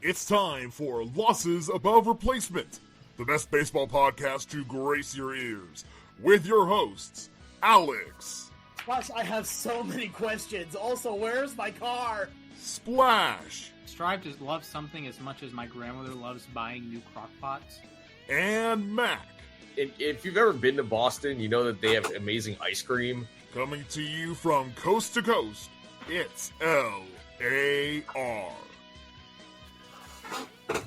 It's time for Losses Above Replacement, the best baseball podcast to grace your ears, with your hosts, Alex. Gosh, I have so many questions. Also, where's my car? Splash. Strive to love something as much as my grandmother loves buying new crock pots. And Mac. If you've ever been to Boston, you know that they have amazing ice cream. Coming to you from coast to coast, it's L.A.R.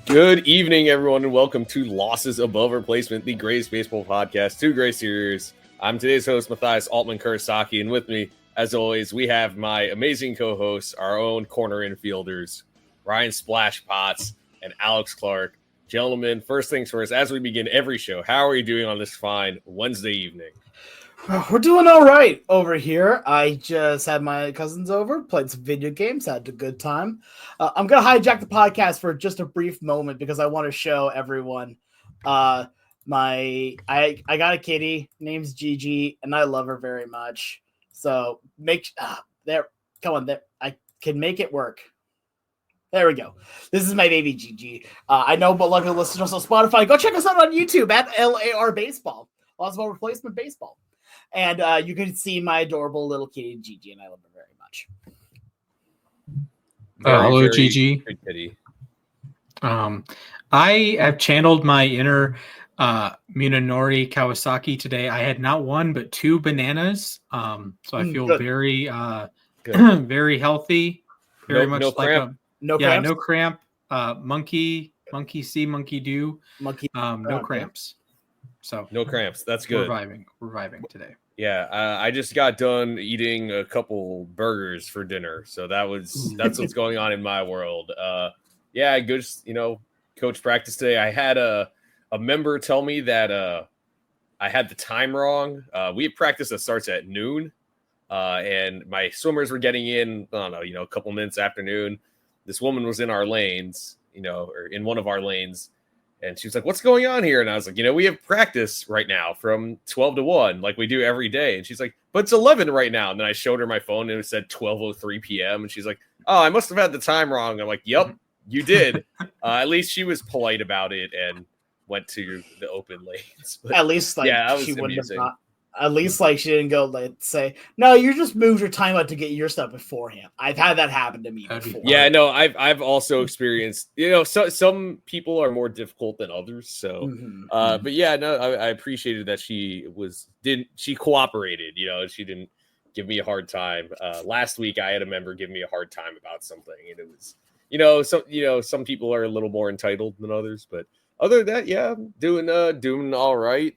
Good evening, everyone, and welcome to Losses Above Replacement, the greatest baseball podcast to grace your ears. I'm today's host, Mathias Altman-Kurosaki, and with me, as always, we have my amazing co-hosts, our own corner infielders, Ryan Splash Potts and Alex Clark. Gentlemen, first things first, as we begin every show, how are you doing on this fine Wednesday evening? We're doing all right over here. I just had my cousins over, played some video games, had a good time. I'm going to hijack the podcast for just a brief moment because I want to show everyone I got a kitty, name's Gigi, and I love her very much. So I can make it work. There we go. This is my baby Gigi. I know, but luckily listeners on Spotify, go check us out on YouTube at LAR Baseball, Oswald Replacement Baseball. And you can see my adorable little kitty Gigi, and I love her very much. Hello, Gigi. Kitty. I have channeled my inner Munenori Kawasaki today. I had not one, but two bananas. So I feel very very healthy. Very much no like cramp. No cramps? No cramp. Monkey see, monkey do. No cramps. So No cramps. That's good. Reviving today. Yeah, I just got done eating a couple burgers for dinner, so that's what's going on in my world. Yeah, good. Coach practice today. I had a member tell me that I had the time wrong. We have practice that starts at noon, and my swimmers were getting in. I don't know, a couple minutes after noon. This woman was in our lanes, or in one of our lanes. And she was like, what's going on here? And I was like, we have practice right now from 12 to 1, like we do every day. And she's like, but it's 11 right now. And then I showed her my phone and it said 12:03 p.m. And she's like, oh, I must have had the time wrong. I'm like, yep, you did. At least she was polite about it and went to the open lanes. But, at least she wouldn't have not. At least she didn't go say, no, you just moved your time out to get your stuff beforehand. I've had that happen to me before. Yeah, no, I've also experienced, some people are more difficult than others. So, but yeah, no, I appreciated that she cooperated, she didn't give me a hard time. Last week I had a member give me a hard time about something, and it was, some people are a little more entitled than others, but other than that, yeah, I'm doing all right.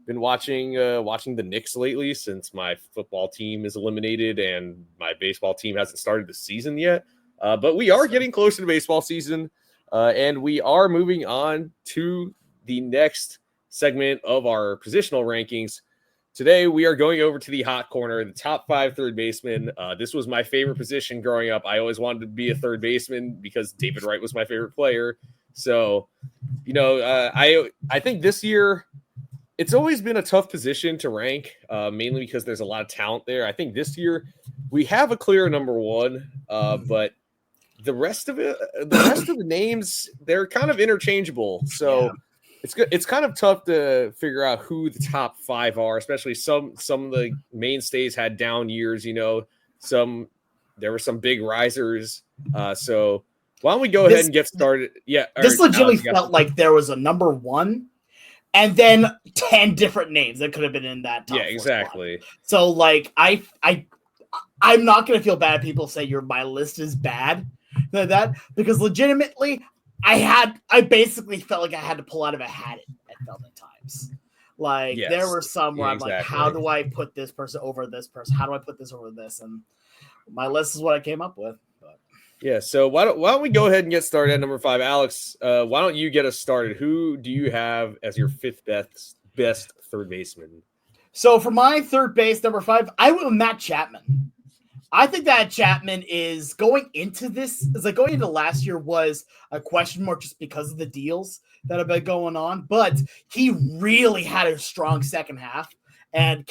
Been watching the Knicks lately since my football team is eliminated and my baseball team hasn't started the season yet. But we are getting closer to baseball season, and we are moving on to the next segment of our positional rankings. Today, we are going over to the hot corner, the top 5 third basemen. This was my favorite position growing up. I always wanted to be a third baseman because David Wright was my favorite player. So, I think this year – it's always been a tough position to rank, mainly because there's a lot of talent there. I think this year we have a clear number one, but the rest of the names, they're kind of interchangeable. So it's kind of tough to figure out who the top 5 are, especially some of the mainstays had down years. There were some big risers. So why don't we go ahead and get started? Yeah, this legitimately felt like there was a number one. And then 10 different names that could have been in that top 4 exactly. Spot. So I'm not gonna feel bad if people say my list is bad like that, because legitimately I basically felt like I had to pull out of a hat at times. There were some where I'm like, how do I put this person over this person? How do I put this over this? And my list is what I came up with. Yeah, so why don't we go ahead and get started at number 5. Alex, why don't you get us started? Who do you have as your 5th best third baseman? So for my third base, number 5, I went with Matt Chapman. I think that Chapman is going into last year was a question mark just because of the deals that have been going on, but he really had a strong second half and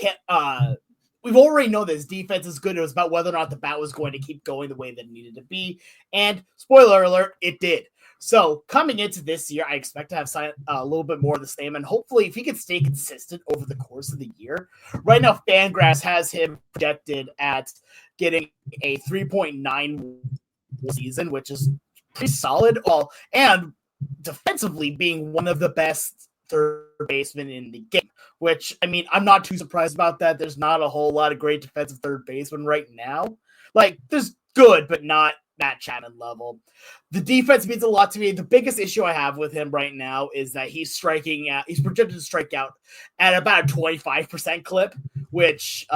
we've already known this defense is good. It was about whether or not the bat was going to keep going the way that it needed to be. And spoiler alert, it did. So coming into this year, I expect to have a little bit more of the same. And hopefully if he can stay consistent over the course of the year. Right now, Fangraphs has him projected at getting a 3.9 season, which is pretty solid. And defensively being one of the best third baseman in the game, which, I mean, I'm not too surprised about that. There's not a whole lot of great defensive third baseman right now. Like, there's good, but not Matt Chapman level. The defense means a lot to me. The biggest issue I have with him right now is that he's projected to strike out at about a 25% clip, which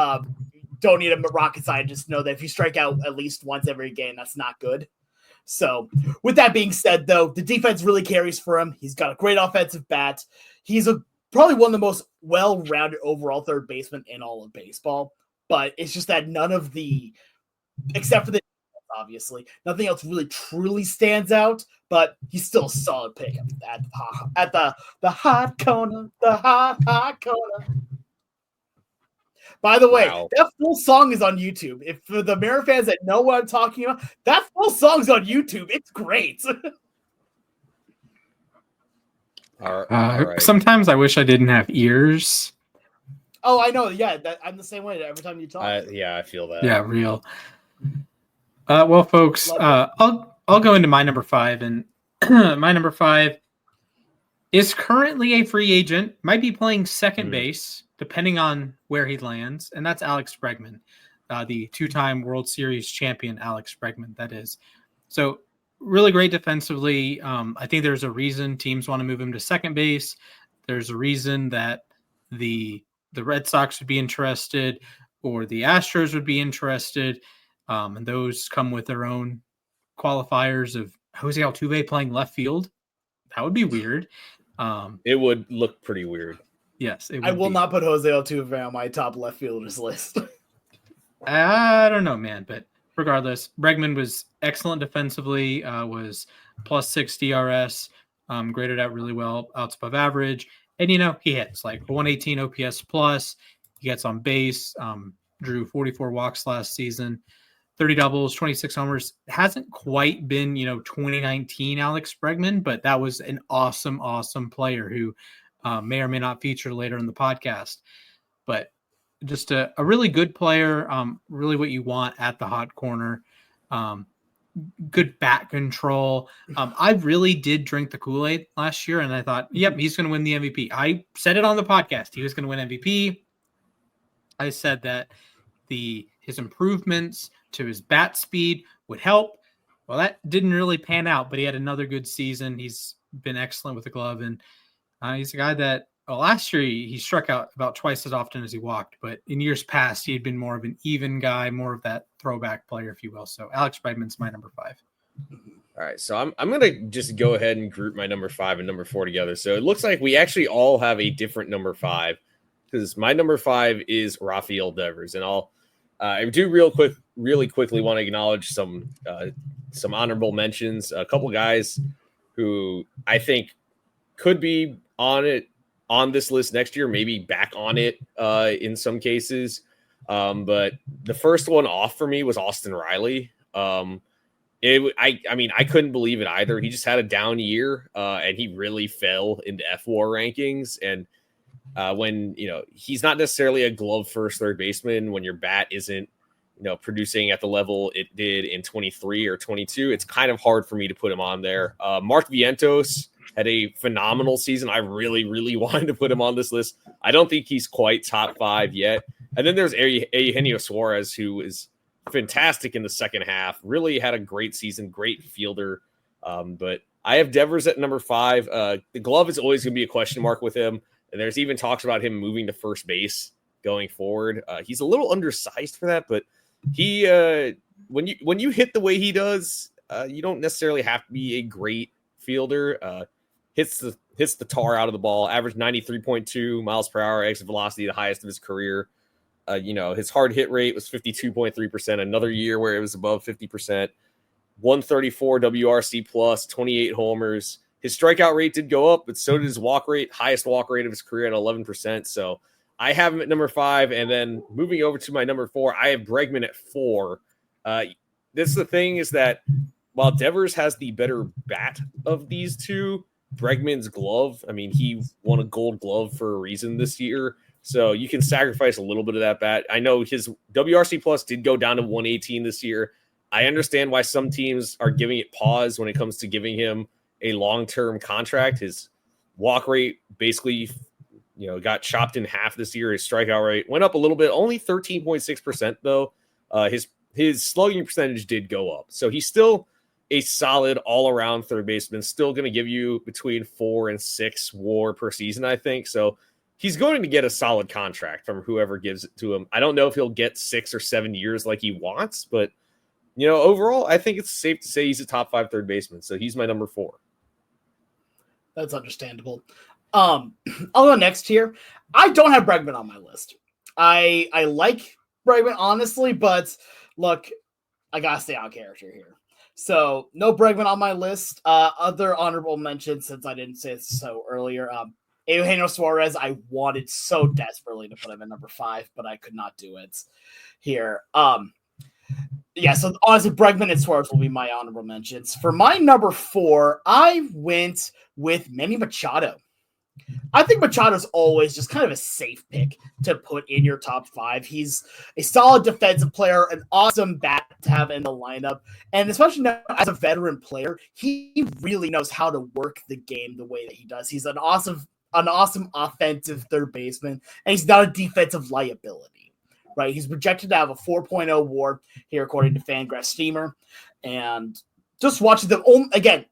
don't need a rocket scientist to know that if you strike out at least once every game, that's not good. So with that being said, though, the defense really carries for him. He's got a great offensive bat. He's probably one of the most well-rounded overall third baseman in all of baseball. But it's just that except for the obviously, nothing else really truly stands out. But he's still a solid pick at the hot corner, the hot corner. By the way, That full song is on YouTube. If for the Mara fans that know what I'm talking about, that full song's on YouTube. It's great. All right. Sometimes I wish I didn't have ears. Oh, I know. Yeah, I'm the same way every time you talk. I feel that. Yeah, real. Well, folks, I'll go into my number 5, and my number 5 is currently a free agent. Might be playing second base, depending on where he lands, and that's Alex Bregman, the 2-time World Series champion Alex Bregman, that is. So really great defensively. I think there's a reason teams want to move him to second base. There's a reason that the Red Sox would be interested or the Astros would be interested, and those come with their own qualifiers of Jose Altuve playing left field. That would be weird. It would look pretty weird. Yes, I will not put Jose Altuve on my top left fielders list. I don't know, man, but regardless, Bregman was excellent defensively, was plus 6 DRS, graded out really well, outs above average, and he hits like 118 OPS plus. He gets on base, drew 44 walks last season, 30 doubles, 26 homers. Hasn't quite been 2019 Alex Bregman, but that was an awesome player who may or may not feature later in the podcast. But just a really good player, really what you want at the hot corner. Good bat control. I really did drink the Kool-Aid last year, and I thought, yep, he's going to win the MVP. I said it on the podcast. He was going to win MVP. I said that his improvements to his bat speed would help. Well, that didn't really pan out, but he had another good season. He's been excellent with the glove, and he's a guy that last year he struck out about twice as often as he walked, but in years past he had been more of an even guy, more of that throwback player, if you will. So Alex Bregman's my number 5. All right, so I'm gonna just go ahead and group my number 5 and number 4 together. So it looks like we actually all have a different number 5, because my number 5 is Rafael Devers, and I do really quickly want to acknowledge some honorable mentions. A couple guys who I think could be on this list next year, maybe back on it in some cases. But the first one off for me was Austin Riley. I mean, I couldn't believe it either. He just had a down year, and he really fell into FWAR rankings. And when, he's not necessarily a glove first third baseman, when your bat isn't, producing at the level it did in 23 or 22, it's kind of hard for me to put him on there. Mark Vientos had a phenomenal season. I really wanted to put him on this list. I don't think he's quite top 5 yet. And then there's Eugenio Suarez, who is fantastic in the second half, really had a great season, great fielder. But I have Devers at number 5. The glove is always going to be a question mark with him. And there's even talks about him moving to first base going forward. He's a little undersized for that, but he, when you hit the way he does, you don't necessarily have to be a great fielder. Hits the tar out of the ball, averaged 93.2 miles per hour exit velocity, the highest of his career. His hard hit rate was 52.3%, another year where it was above 50%. 134 WRC plus, 28 homers. His strikeout rate did go up, but so did his walk rate, highest walk rate of his career at 11%. So I have him at number 5, and then moving over to my number 4, I have Bregman at 4. This the thing is that while Devers has the better bat of these two, Bregman's glove, I mean, he won a gold glove for a reason this year, so you can sacrifice a little bit of that bat. I know his WRC plus did go down to 118 this year. I understand why some teams are giving it pause when it comes to giving him a long-term contract. His walk rate basically, got chopped in half this year. His strikeout rate went up a little bit, only 13.6% though. His slugging percentage did go up. So he's still a solid all-around third baseman, still going to give you between 4 and 6 WAR per season, I think. So he's going to get a solid contract from whoever gives it to him. I don't know if he'll get 6 or 7 years like he wants, but overall, I think it's safe to say he's a top 5 third baseman. So he's my number 4. That's understandable. I'll go next here. I don't have Bregman on my list. I like Bregman, honestly, but look, I gotta stay on character here. So no Bregman on my list. Other honorable mentions, since I didn't say so earlier. Eugenio Suarez, I wanted so desperately to put him at number 5, but I could not do it here. Yeah, so honestly, Bregman and Suarez will be my honorable mentions. For my number 4, I went with Manny Machado. I think Machado's always just kind of a safe pick to put in your top 5. He's a solid defensive player, an awesome bat to have in the lineup, and especially now as a veteran player, he really knows how to work the game the way that he does. He's an awesome offensive third baseman, and he's not a defensive liability, right? He's projected to have a 4.0 WAR here, according to Fangraphs Steamer, and just watching them again.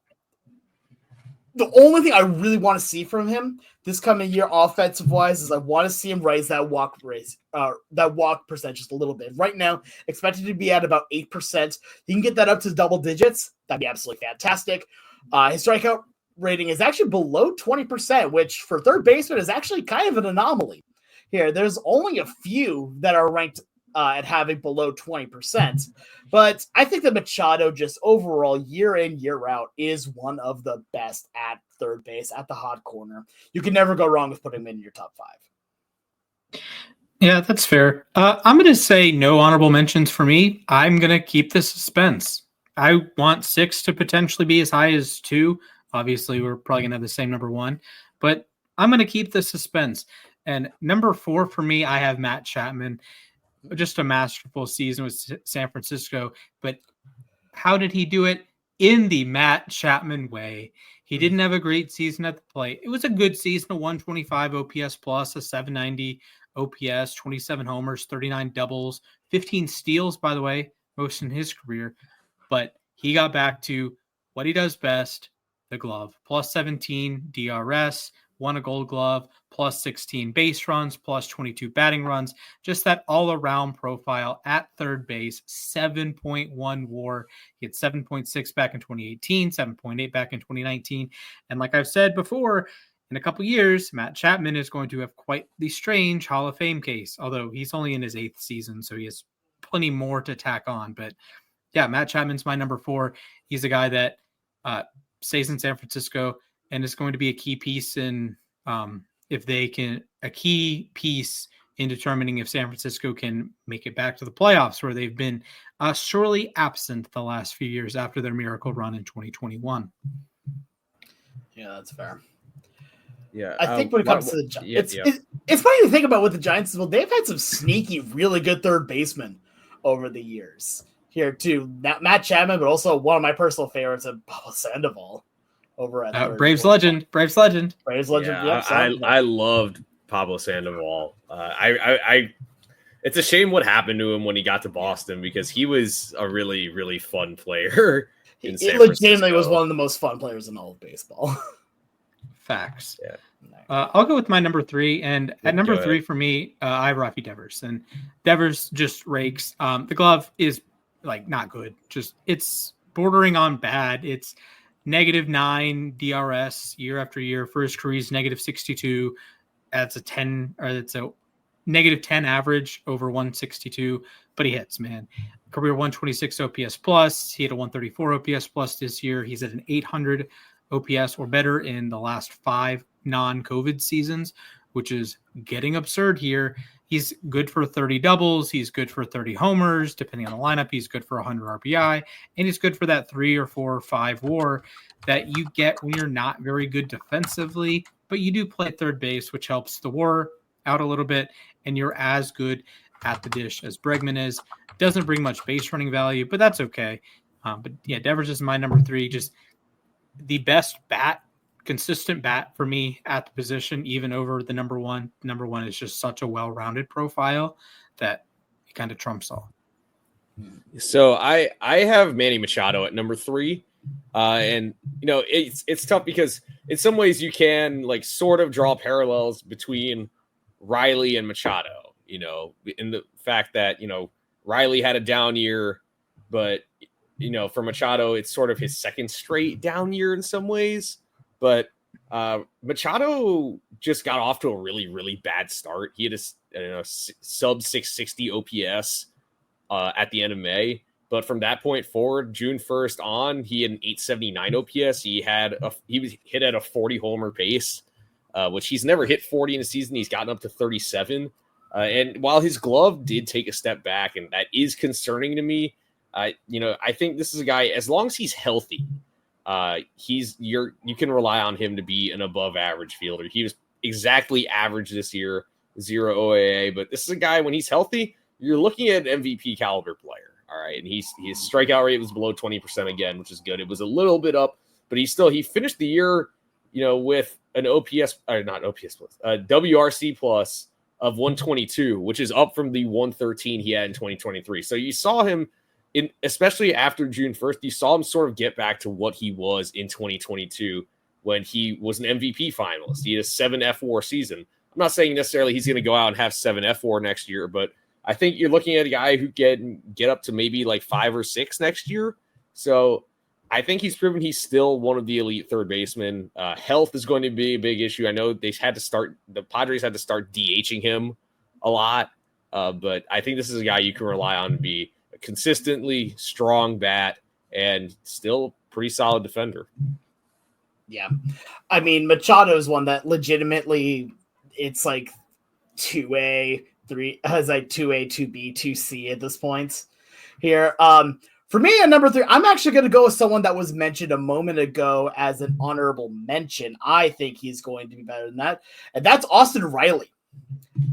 The only thing I really want to see from him this coming year, offensive-wise, is I want to see him raise that walk percentage just a little bit. Right now, expected to be at about 8%. He can get that up to double digits. That'd be absolutely fantastic. His strikeout rating is actually below 20%, which for third baseman is actually kind of an anomaly. Here, there's only a few that are ranked at having below 20%. But I think that Machado just overall, year in, year out, is one of the best at third base, at the hot corner. You can never go wrong with putting him in your top 5. Yeah, that's fair. I'm going to say no honorable mentions for me. I'm going to keep the suspense. I want 6 to potentially be as high as 2. Obviously, we're probably going to have the same number 1. But I'm going to keep the suspense. And number 4 for me, I have Matt Chapman. Just a masterful season with San Francisco. But how did he do it? In the Matt Chapman way. He didn't have a great season at the plate. It was a good season, a 125 OPS plus, a 790 OPS, 27 homers, 39 doubles, 15 steals, by the way, most in his career. But he got back to what he does best, the glove. Plus 17 DRS, won a gold glove, plus 16 base runs, plus 22 batting runs. Just that all-around profile at third base, 7.1 WAR. He had 7.6 back in 2018, 7.8 back in 2019. And like I've said before, in a couple years, Matt Chapman is going to have quite the strange Hall of Fame case, although he's only in his 8th season, so he has plenty more to tack on. But yeah, Matt Chapman's my number 4. He's a guy that stays in San Francisco and is going to be a key piece in a key piece in determining if San Francisco can make it back to the playoffs, where they've been sorely absent the last few years after their miracle run in 2021. Yeah, that's fair. Yeah, I think when it comes to the Giants, it's funny to think about with the Giants as well. They've had some sneaky, really good third basemen over the years. Here too, Matt Chapman, but also one of my personal favorites, Pablo Sandoval. Over at Braves legend. Yeah, I loved Pablo Sandoval. It's a shame what happened to him when he got to Boston, because he was a really, really fun player. He legitimately was one of the most fun players in all of baseball. Facts. Yeah. I'll go with my number 3, and at number 3 for me, I have Rafi Devers, and Devers just rakes. The glove is not good. Just it's bordering on bad. It's -9 DRS year after year. For his career, he's -62. That's it's a -10 average over 162, but he hits, man. Career 126 OPS plus. He had a 134 OPS plus this year. He's at an 800 OPS or better in the last 5 non-COVID seasons, which is getting absurd here. He's good for 30 doubles. He's good for 30 homers, depending on the lineup. He's good for 100 RBI, and he's good for that 3 or 4 or 5 WAR that you get when you're not very good defensively, but you do play third base, which helps the WAR out a little bit, and you're as good at the dish as Bregman is. Doesn't bring much base running value, but that's okay. But yeah, Devers is my number 3. Just the best bat, consistent bat for me at the position, even over the number 1. Number 1 is just such a well-rounded profile that it kind of trumps all. So I have Manny Machado at number 3. And it's tough because in some ways you can like sort of draw parallels between Riley and Machado, in the fact that, Riley had a down year, but for Machado, it's sort of his second straight down year in some ways. But Machado just got off to a really, really bad start. He had a sub 660 OPS at the end of May. But from that point forward, June 1st on, he had an 879 OPS. He was hit at a 40 homer pace, which he's never hit 40 in a season. He's gotten up to 37. And while his glove did take a step back, and that is concerning to me, I think this is a guy, as long as he's healthy, you can rely on him to be an above average fielder. He was exactly average this year, 0 OAA, but this is a guy, when he's healthy, you're looking at an MVP caliber player. All right. And his strikeout rate was below 20% again, which is good. It was a little bit up, but he finished the year, with an WRC plus of 122, which is up from the 113 he had in 2023. So you saw him especially after June 1st, you saw him sort of get back to what he was in 2022 when he was an MVP finalist. He had a 7 F4 season. I'm not saying necessarily he's going to go out and have 7 F4 next year, but I think you're looking at a guy who get up to maybe like 5 or 6 next year. So I think he's proven he's still one of the elite third basemen. Health is going to be a big issue. I know the Padres had to start DHing him a lot, but I think this is a guy you can rely on to be a consistently strong bat and still pretty solid defender. Yeah. I mean, Machado is one that legitimately it's like 2A, 3 has like 2A, 2B, 2C at this point here. For me at number 3, I'm actually going to go with someone that was mentioned a moment ago as an honorable mention. I think he's going to be better than that. And that's Austin Riley.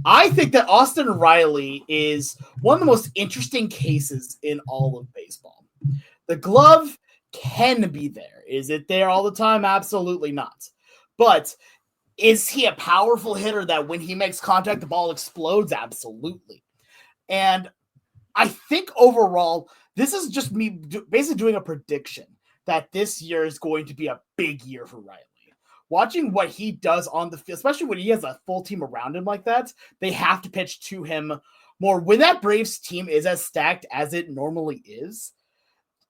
I think that Austin Riley is one of the most interesting cases in all of baseball. The glove can be there. Is it there all the time? Absolutely not. But is he a powerful hitter that when he makes contact, the ball explodes? Absolutely. And I think overall, this is just me basically doing a prediction that this year is going to be a big year for Riley. Watching what he does on the field, especially when he has a full team around him like that, they have to pitch to him more. When that Braves team is as stacked as it normally is,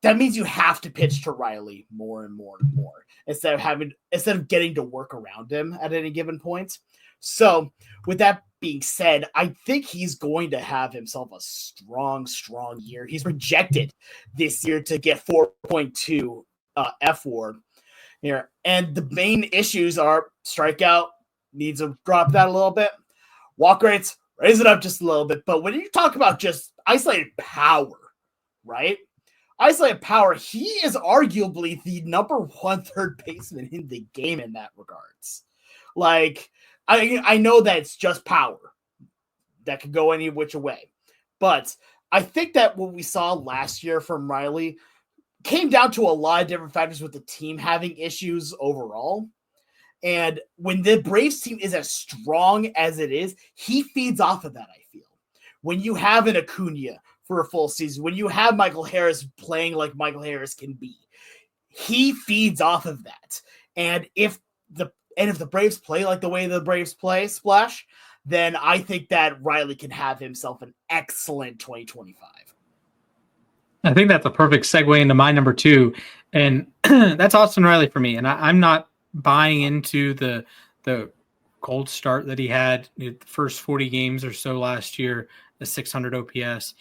that means you have to pitch to Riley more and more and more instead of getting to work around him at any given point. So with that being said, I think he's going to have himself a strong year. He's projected this year to get 4.2 F4 here. And the main issues are strikeout, needs to drop that a little bit. Walk rates, raise it up just a little bit. But when you talk about just isolated power, right? Isolated power, he is arguably the number 1 third baseman in the game in that regards. Like, I know that it's just power that could go any which way. But I think that what we saw last year from Riley came down to a lot of different factors with the team having issues overall. And when the Braves team is as strong as it is, he feeds off of that, I feel. When you have an Acuna for a full season, when you have Michael Harris playing like Michael Harris can be, he feeds off of that. And if the Braves play like the way the Braves play, Splash, then I think that Riley can have himself an excellent 2025. I think that's a perfect segue into my number 2, and that's Austin Riley for me. And I'm not buying into the cold start that he had the first 40 games or so last year, the 600 OPS.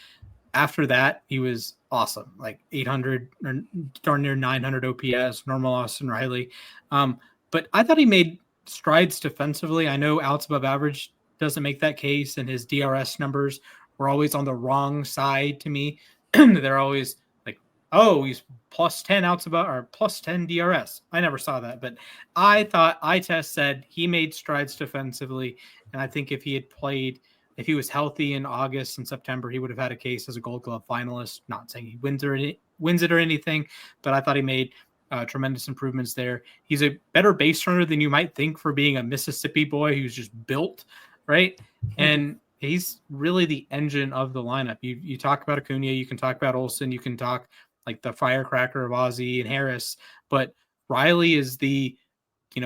After that, he was awesome, like 800 or darn near 900 OPS, normal Austin Riley. But I thought he made strides defensively. I know outs above average doesn't make that case, and his DRS numbers were always on the wrong side to me. They're always like, oh, he's plus 10 outs above or plus 10 DRS. I never saw that, but I thought iTest said he made strides defensively, and I think if he was healthy in August and September, he would have had a case as a Gold Glove finalist. Not saying he wins it or anything, but I thought he made tremendous improvements there. He's a better base runner than you might think for being a Mississippi boy who's just built, right? And he's really the engine of the lineup. You talk about Acuna, you can talk about Olsen, you can talk like the firecracker of Ozzie and Harris, but Riley is the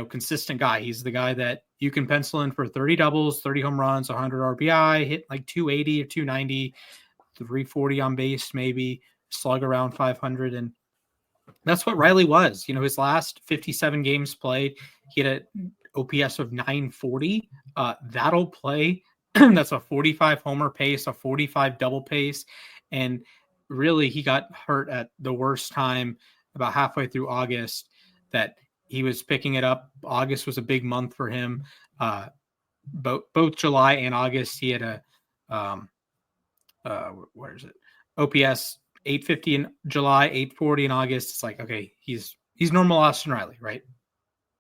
consistent guy. He's the guy that you can pencil in for 30 doubles, 30 home runs, 100 RBI, hit like 280 or 290, 340 on base, maybe slug around 500. And that's what Riley was. His last 57 games played, he had an OPS of 940. That'll play. That's a 45 homer pace, a 45 double pace. And really, he got hurt at the worst time about halfway through August that he was picking it up. August was a big month for him. Both July and August, he had a OPS 850 in July, 840 in August. It's like, okay, he's normal Austin Riley, right?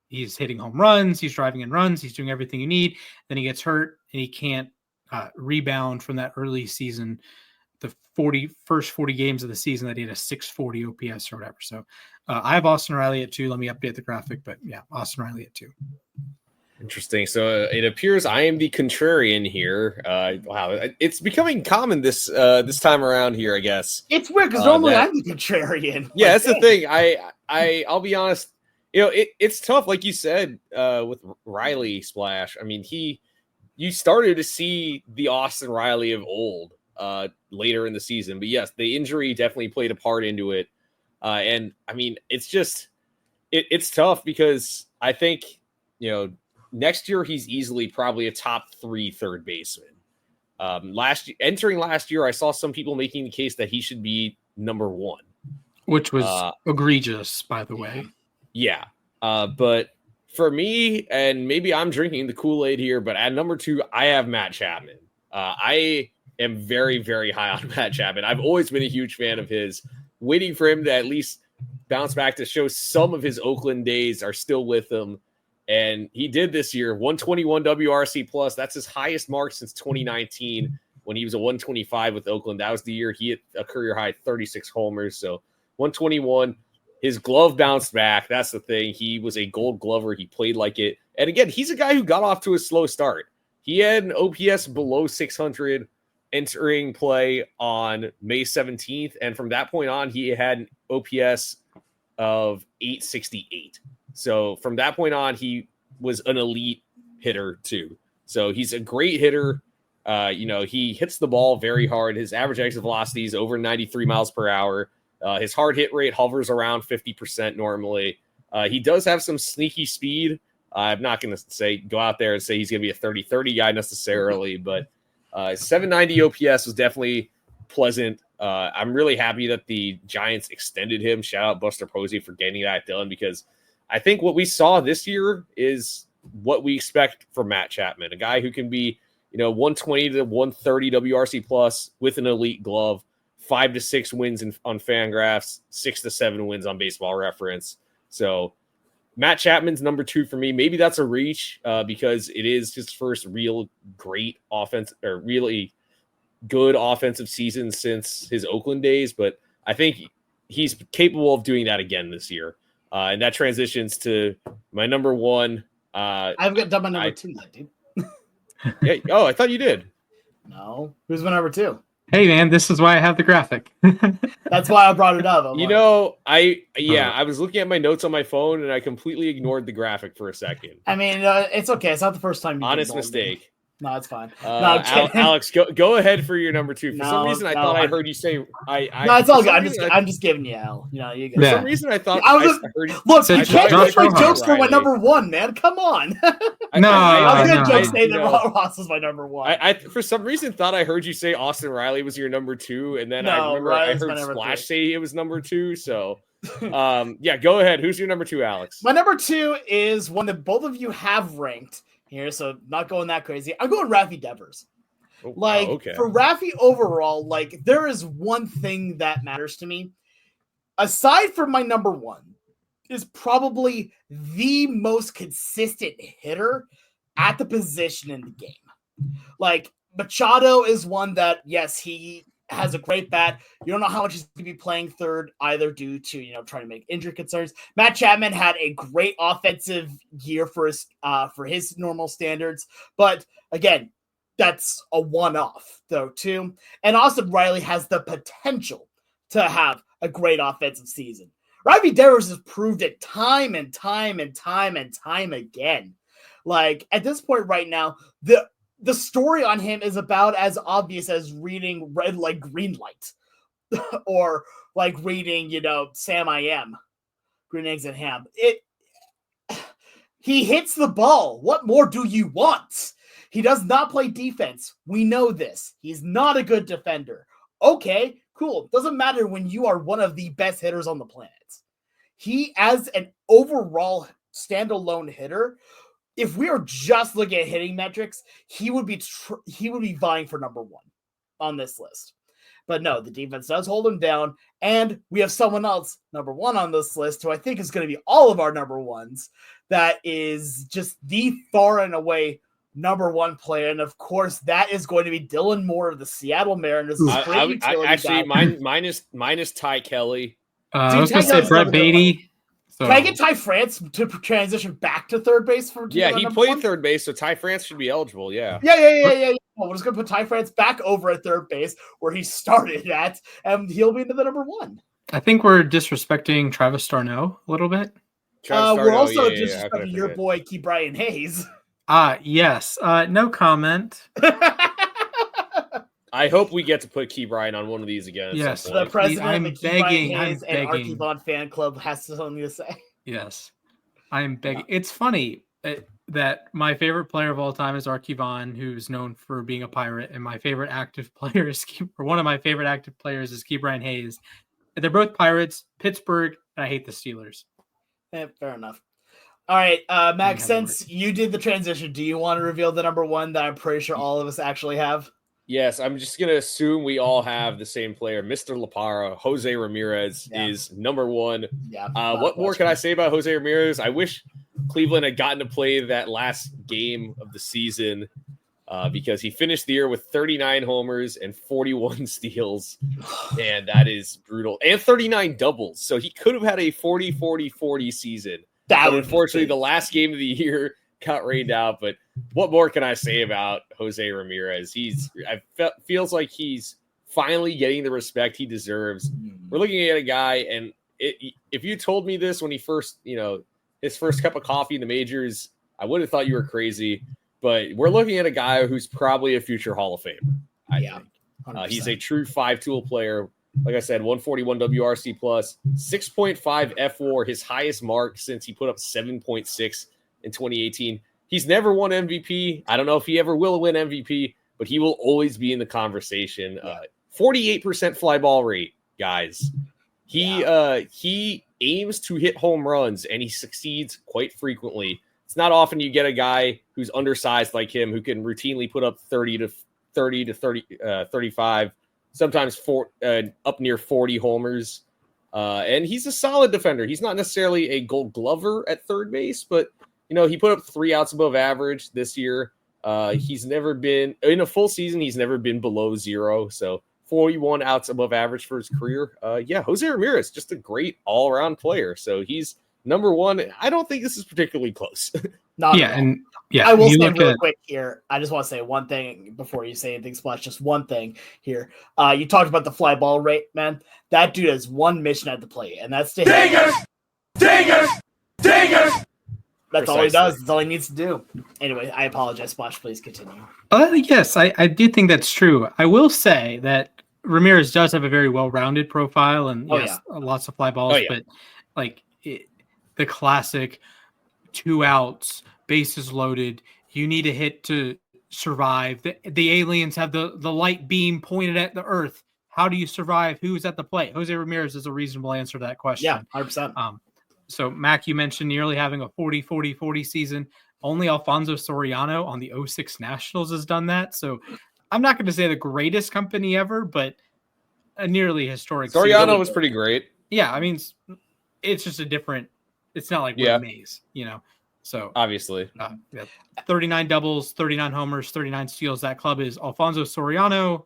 He's hitting home runs, he's driving in runs, he's doing everything you need. Then he gets hurt and he can't rebound from that early season, the first 40 games of the season that he had a 640 OPS or whatever. So I have Austin Riley at 2. Let me update the graphic, but yeah, Austin Riley at 2. Interesting. So it appears I am the contrarian here. Wow, it's becoming common this time around here, I guess. It's weird because normally I'm the contrarian. Yeah, that's the thing. I'll be honest. It's tough, like you said, with Riley Splash. I mean, you started to see the Austin Riley of old later in the season, but yes, the injury definitely played a part into it. And I mean, it's just it's tough because I think next year he's easily probably a top 3 third baseman. Entering last year, I saw some people making the case that he should be number 1, which was egregious, by the way. Yeah. But for me, and maybe I'm drinking the Kool-Aid here, but at number 2, I have Matt Chapman. I am very, very high on Matt Chapman. I've always been a huge fan of his, waiting for him to at least bounce back to show some of his Oakland days are still with him. And he did this year, 121 WRC plus. That's his highest mark since 2019 when he was a 125 with Oakland. That was the year he hit a career high 36 homers. So 121. His glove bounced back. That's the thing. He was a Gold Glover. He played like it. And again, he's a guy who got off to a slow start. He had an OPS below 600 entering play on May 17th. And from that point on, he had an OPS of 868. So from that point on, he was an elite hitter too. So he's a great hitter. He hits the ball very hard. His average exit velocity is over 93 miles per hour. His hard hit rate hovers around 50% normally. He does have some sneaky speed. I'm not going to go out there and say he's going to be a 30-30 guy necessarily, but 790 OPS was definitely pleasant. I'm really happy that the Giants extended him. Shout out Buster Posey for getting that done, because I think what we saw this year is what we expect from Matt Chapman, a guy who can be, 120 to 130 WRC plus with an elite glove, 5 to 6 wins on Fangraphs, 6 to 7 wins on Baseball Reference. So Matt Chapman's number 2 for me. Maybe that's a reach because it is his first real great offense or really good offensive season since his Oakland days. But I think he's capable of doing that again this year. And that transitions to my number 1. I've got done my number 2, dude. Yeah. Oh, I thought you did. No. Who's my number 2? Hey, man, this is why I have the graphic. That's why I brought it up. I was looking at my notes on my phone and I completely ignored the graphic for a second. I mean, it's okay. It's not the first time. Honest mistake. No, it's fine. No, Alex, go ahead for your number 2. For some reason, I thought I heard you say. No, it's all good. I'm just giving you L. You go. For some reason, I thought I heard you. Look, you can't use my jokes for my number 1, man. Come on. I was going to just say that Ross was my number one. I for some reason thought I heard you say Austin Riley was your number two, and then I remember I heard Splash say it was number two. So, yeah, go ahead. Who's your number two, Alex? My number two is one that both of you have ranked here, so not going that crazy. I'm going Rafi Devers. For Rafi overall, there is one thing that matters to me. Aside from my number one, is probably the most consistent hitter at the position in the game. Machado is one that, yes, he has a great bat. You don't know how much he's going to be playing third, either due to, trying to make injury concerns. Matt Chapman had a great offensive year for his normal standards. But again, that's a one-off, though, too. And Austin Riley has the potential to have a great offensive season. Rafi Devers has proved it time and time again. At this point right now, the story on him is about as obvious as reading Red Light, Green Light. or reading, Sam I Am, Green Eggs and Ham. He hits the ball. What more do you want? He does not play defense. We know this. He's not a good defender. Okay, cool. Doesn't matter when you are one of the best hitters on the planet. He, as an overall standalone hitter, if we are just looking at hitting metrics, he would be vying for number one on this list. But no, the defense does hold him down, and we have someone else, number one on this list, who I think is going to be all of our number ones, that is just the far and away number one player, and of course that is going to be Dylan Moore of the Seattle Mariners. Mine is Ty Kelly. I was going to say Brett Beatty. So. Can I get Ty France to transition back to third base for? Yeah, he played third base, so Ty France should be eligible. Yeah. Yeah. We're just going to put Ty France back over at third base where he started at, and he'll be into the number one. I think we're disrespecting Travis d'Arnaud a little bit. We're also disrespecting your boy Ke'Bryan Hayes. Yes. No comment. I hope we get to put Ke'Bryan on one of these again. Yes, the president of the Ke'Bryan Hayes and Archivon fan club has something to say. Yes, I'm begging. Yeah. It's funny that my favorite player of all time is Archivon, who's known for being a Pirate, and my favorite active player is one of my favorite active players is Ke'Bryan Hayes. They're both Pirates, Pittsburgh, and I hate the Steelers. Fair enough. All right, Max, since you did the transition, do you want to reveal the number one that I'm pretty sure all of us actually have? Yes, I'm just going to assume we all have the same player. Mr. La Parra, Jose Ramirez is number one. Yeah. What more can I say about Jose Ramirez? I wish Cleveland had gotten to play that last game of the season because he finished the year with 39 homers and 41 steals, and that is brutal. And 39 doubles, so he could have had a 40-40-40 season. But unfortunately, the last game of the year got rained out, but what more can I say about Jose Ramirez? Feels like he's finally getting the respect he deserves. We're looking at a guy, and if you told me this when he first, his first cup of coffee in the majors, I would have thought you were crazy. But we're looking at a guy who's probably a future Hall of Fame. I think. He's a true five-tool player. Like I said, 141 WRC plus, 6.5 FWAR, his highest mark since he put up 7.6 in 2018. He's never won MVP. I don't know if he ever will win MVP, but he will always be in the conversation. 48% fly ball rate, guys. He aims to hit home runs, and he succeeds quite frequently. It's not often you get a guy who's undersized like him who can routinely put up 30 to 35, sometimes up near 40 homers. And he's a solid defender. He's not necessarily a Gold Glover at third base, but he put up 3 outs above average this year. He's never been in a full season. He's never been below 0. So 41 outs above average for his career. Jose Ramirez, just a great all around player. So he's number one. I don't think this is particularly close. I will say real quick here. I just want to say one thing before you say anything, Splash. Just one thing here. You talked about the fly ball rate, man. That dude has one mission at the plate, and that's to hit. Dingers! That's all he does. That's all he needs to do. Anyway, I apologize, Splash. Please continue. Yes, I do think that's true. I will say that Ramirez does have a very well-rounded profile, and lots of fly balls. But the classic 2 outs, bases loaded. You need a hit to survive. The aliens have the light beam pointed at the Earth. How do you survive? Who's at the plate? Jose Ramirez is a reasonable answer to that question. Yeah, 100%. So, Mac, you mentioned nearly having a 40-40-40 season. Only Alfonso Soriano on the 06 Nationals has done that. So, I'm not going to say the greatest company ever, but a nearly historic Soriano season. was pretty great. Yeah, I mean, it's just a different – it's not like Will Mays, So, obviously. 39 doubles, 39 homers, 39 steals. That club is Alfonso Soriano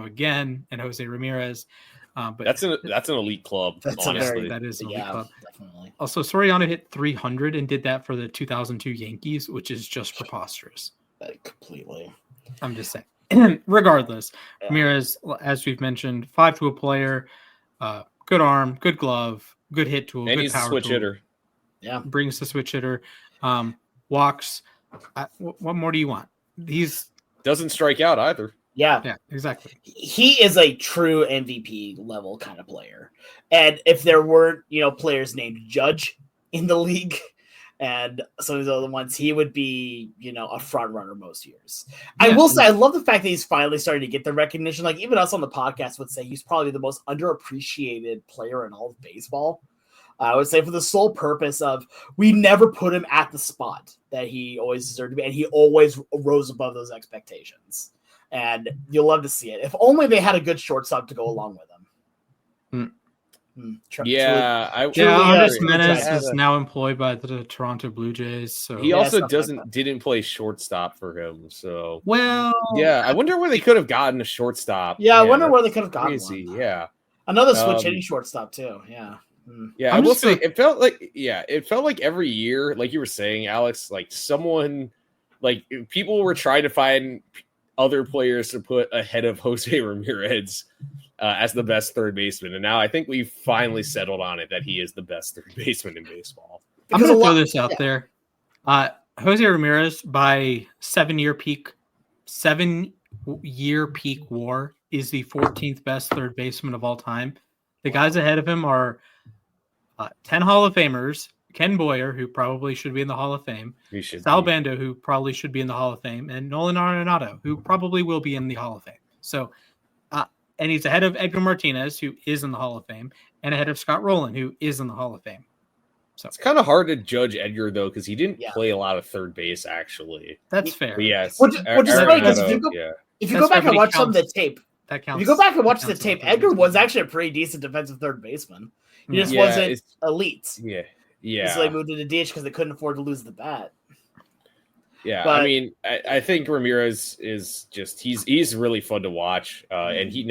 again, and Jose Ramirez. But that's an elite club. Honestly, that is an elite club. Definitely. Also, Soriano hit 300 and did that for the 2002 Yankees, which is just preposterous. Completely. I'm just saying. Regardless, Ramirez, as we've mentioned, 5-tool player, good arm, good glove, good hit tool, and good he's power a switch tool. hitter. Yeah, brings the switch hitter. Walks. What more do you want? He's doesn't strike out either. Yeah, exactly. He is a true MVP level kind of player. And if there weren't, players named Judge in the league and some of the other ones, he would be, a front runner most years. Yeah. I will say, I love the fact that he's finally starting to get the recognition. Like even us on the podcast would say he's probably the most underappreciated player in all of baseball. I would say for the sole purpose of we never put him at the spot that he always deserved to be, and he always rose above those expectations. And you'll love to see it. If only they had a good shortstop to go along with him. Andres Menes is now employed by the Toronto Blue Jays. So he also didn't play shortstop for him. So I wonder where they could have gotten a shortstop. Yeah, I wonder where they could have gotten one. Yeah, another switch hitting shortstop too. Yeah. Yeah, I will say it felt like every year, like you were saying, Alex, like people were trying to find other players to put ahead of Jose Ramirez as the best third baseman. And now I think we've finally settled on it that he is the best third baseman in baseball. I'm going to throw this out there. Jose Ramirez, by 7-year peak WAR, is the 14th best third baseman of all time. The guys ahead of him are 10 Hall of Famers, Ken Boyer, who probably should be in the Hall of Fame, Sal Bando, who probably should be in the Hall of Fame, and Nolan Arenado, who probably will be in the Hall of Fame. So, and he's ahead of Edgar Martinez, who is in the Hall of Fame, and ahead of Scott Rowland, who is in the Hall of Fame. So it's kind of hard to judge Edgar, though, because he didn't play a lot of third base, actually. That's fair. But yes. Which is funny, because if you go back and watch some of the tape, that counts. If you go back and watch the tape, Edgar was actually a pretty decent defensive third baseman. He just wasn't elite. Yeah. So they moved to the DH because they couldn't afford to lose the bat. Yeah, but, I mean, I think Ramirez is just he's really fun to watch, and he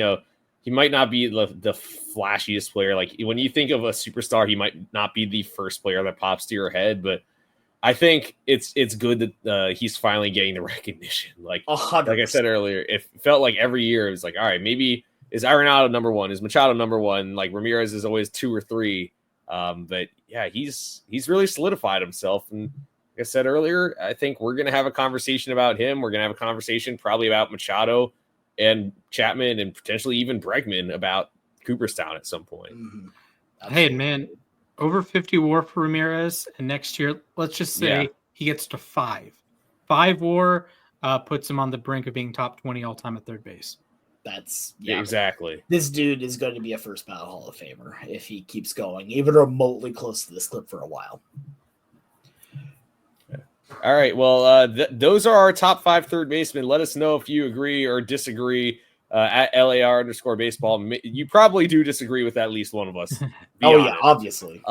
might not be the flashiest player. Like when you think of a superstar, he might not be the first player that pops to your head, but I think it's good that he's finally getting the recognition. Like 100%. Like I said earlier, it felt like every year it was like, all right, maybe is Arenado number one, is Machado number one, like Ramirez is always 2 or 3. But yeah, he's really solidified himself. And like I said earlier, I think we're going to have a conversation about him. We're going to have a conversation probably about Machado and Chapman and potentially even Bregman about Cooperstown at some point. Mm-hmm. Hey, man, over 50 WAR for Ramirez. And next year, let's just say he gets to 5. 5 WAR puts him on the brink of being top 20 all time at third base. That's exactly. This dude is going to be a first ballot Hall of Famer if he keeps going, even remotely close to this clip for a while. All right. Well, those are our top 5 third basemen. Let us know if you agree or disagree at LAR_baseball. You probably do disagree with at least one of us. Yeah, obviously.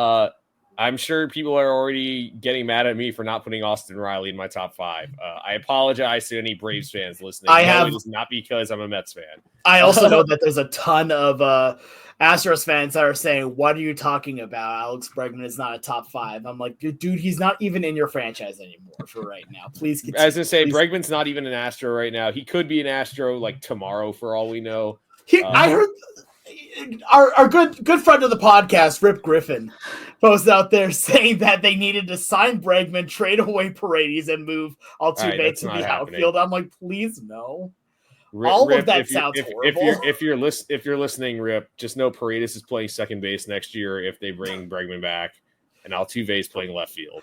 I'm sure people are already getting mad at me for not putting Austin Riley in my top 5. I apologize to any Braves fans listening. It is not because I'm a Mets fan. I also know that there's a ton of Astros fans that are saying, what are you talking about? Alex Bregman is not a top 5. I'm like, dude, he's not even in your franchise anymore for right now. Please continue. I was going to say, Bregman's not even an Astro right now. He could be an Astro like tomorrow for all we know. I heard our good friend of the podcast, Rip Griffin, posted out there saying that they needed to sign Bregman, trade away Paredes, and move Altuve to the outfield. I'm like, please no. Rip, of that sounds horrible. If you're listening, Rip, just know Paredes is playing second base next year if they bring Bregman back, and Altuve is playing left field.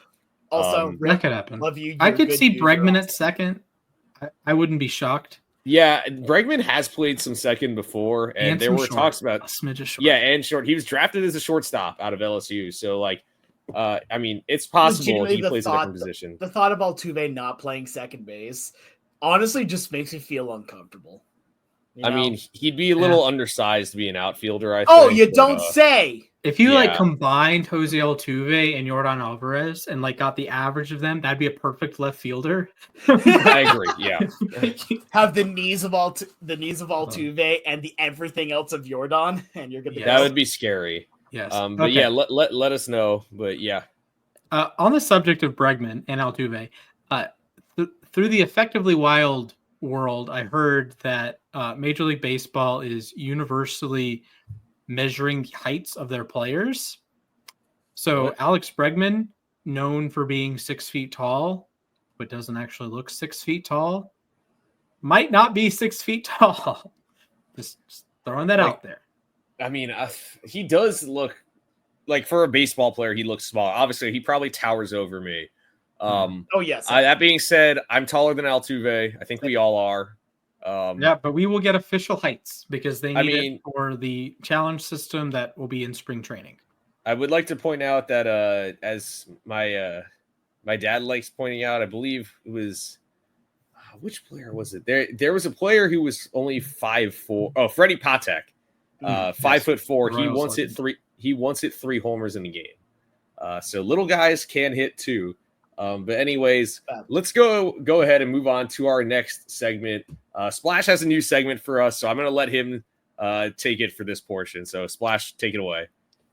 Also, that could happen. Love you. I could see Bregman at second. I wouldn't be shocked. Yeah, Bregman has played some second before, and there were talks about and short. He was drafted as a shortstop out of LSU, so like, I mean, it's possible he plays a different position. The thought of Altuve not playing second base honestly just makes me feel uncomfortable. You know? I mean, he'd be a little undersized to be an outfielder. I think. You don't say. If you like combined Jose Altuve and Yordan Alvarez and like got the average of them, that'd be a perfect left fielder. I agree. Yeah, have the knees of Altuve and the everything else of Yordan, and you're gonna. That would be scary. Yes, but yeah, let us know. But yeah, on the subject of Bregman and Altuve, through the Effectively Wild world, I heard that Major League Baseball is universally measuring the heights of their players. So Alex Bregman, known for being 6 feet tall, but doesn't actually look 6 feet tall, might not be 6 feet tall. Just throwing that out there. I mean, he does look like, for a baseball player, he looks small. Obviously, he probably towers over me. Yes. That being said, I'm taller than Altuve. I think we all are. But we will get official heights because they need it for the challenge system that will be in spring training. I would like to point out that as my dad likes pointing out, I believe it was which player was it? There was a player who was only 5'4". Oh, Freddie Patek, 5'4". He once hit 3 homers in the game. So little guys can hit too. But anyways, let's go ahead and move on to our next segment. Splash has a new segment for us, so I'm going to let him take it for this portion. So Splash, take it away.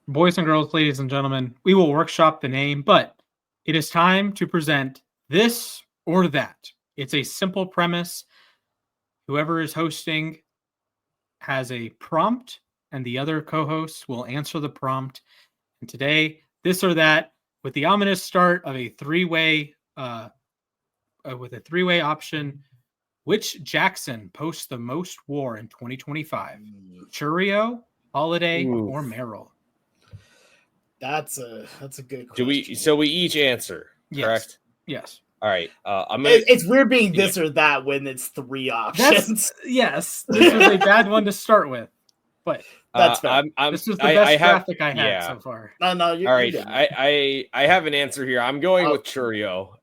Boys and girls, ladies and gentlemen, we will workshop the name, but it is time to present this or that. It's a simple premise. Whoever is hosting has a prompt, and the other co-hosts will answer the prompt. And today, this or that, with the ominous start of a three-way option, which Jackson posts the most WAR in 2025? Churrio, Holiday, or Merrill? That's a good question. So we each answer, correct? Yes. All right. It's weird being this or that when it's 3 options. Yes. This was a bad one to start with, but that's fair. This was the best graphic I had so far. No, you're all right. I have an answer here. I'm going with Churrio.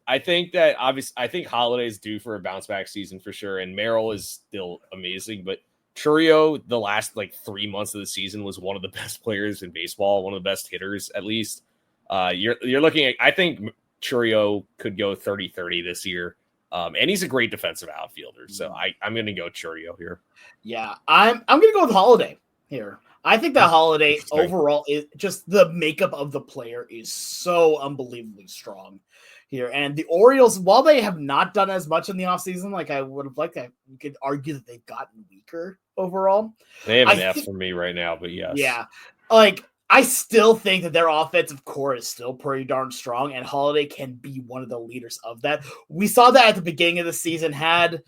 I think that I think Holiday's due for a bounce back season for sure, and Merrill is still amazing, but Churrio, the last 3 months of the season, was one of the best players in baseball, one of the best hitters at least. You're looking at, I think Churrio could go 30-30 this year. And he's a great defensive outfielder. So I'm going to go Churrio here. Yeah, I'm going to go with Holiday here. I think that Holiday overall is just the makeup of the player is so unbelievably strong here. And the Orioles, while they have not done as much in the offseason, like I would have liked, you could argue that they've gotten weaker overall. They have an F for me right now, but yes. Yeah. I still think that their offensive core is still pretty darn strong, and Holiday can be one of the leaders of that. We saw that at the beginning of the season, had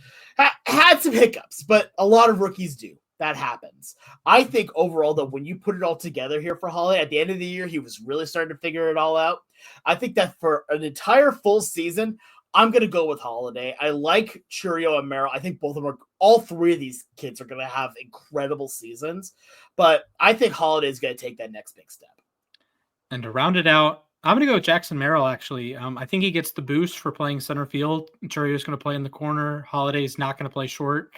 some hiccups, but a lot of rookies do. That happens. I think overall, though, when you put it all together here for Holiday, at the end of the year, he was really starting to figure it all out. I think that for an entire full season, I'm going to go with Holiday. I like Churrio and Merrill. I think all 3 of these kids are going to have incredible seasons, but I think Holiday is going to take that next big step. And to round it out, I'm going to go with Jackson Merrill, actually. I think he gets the boost for playing center field. Churrio is going to play in the corner. Holiday is not going to play short.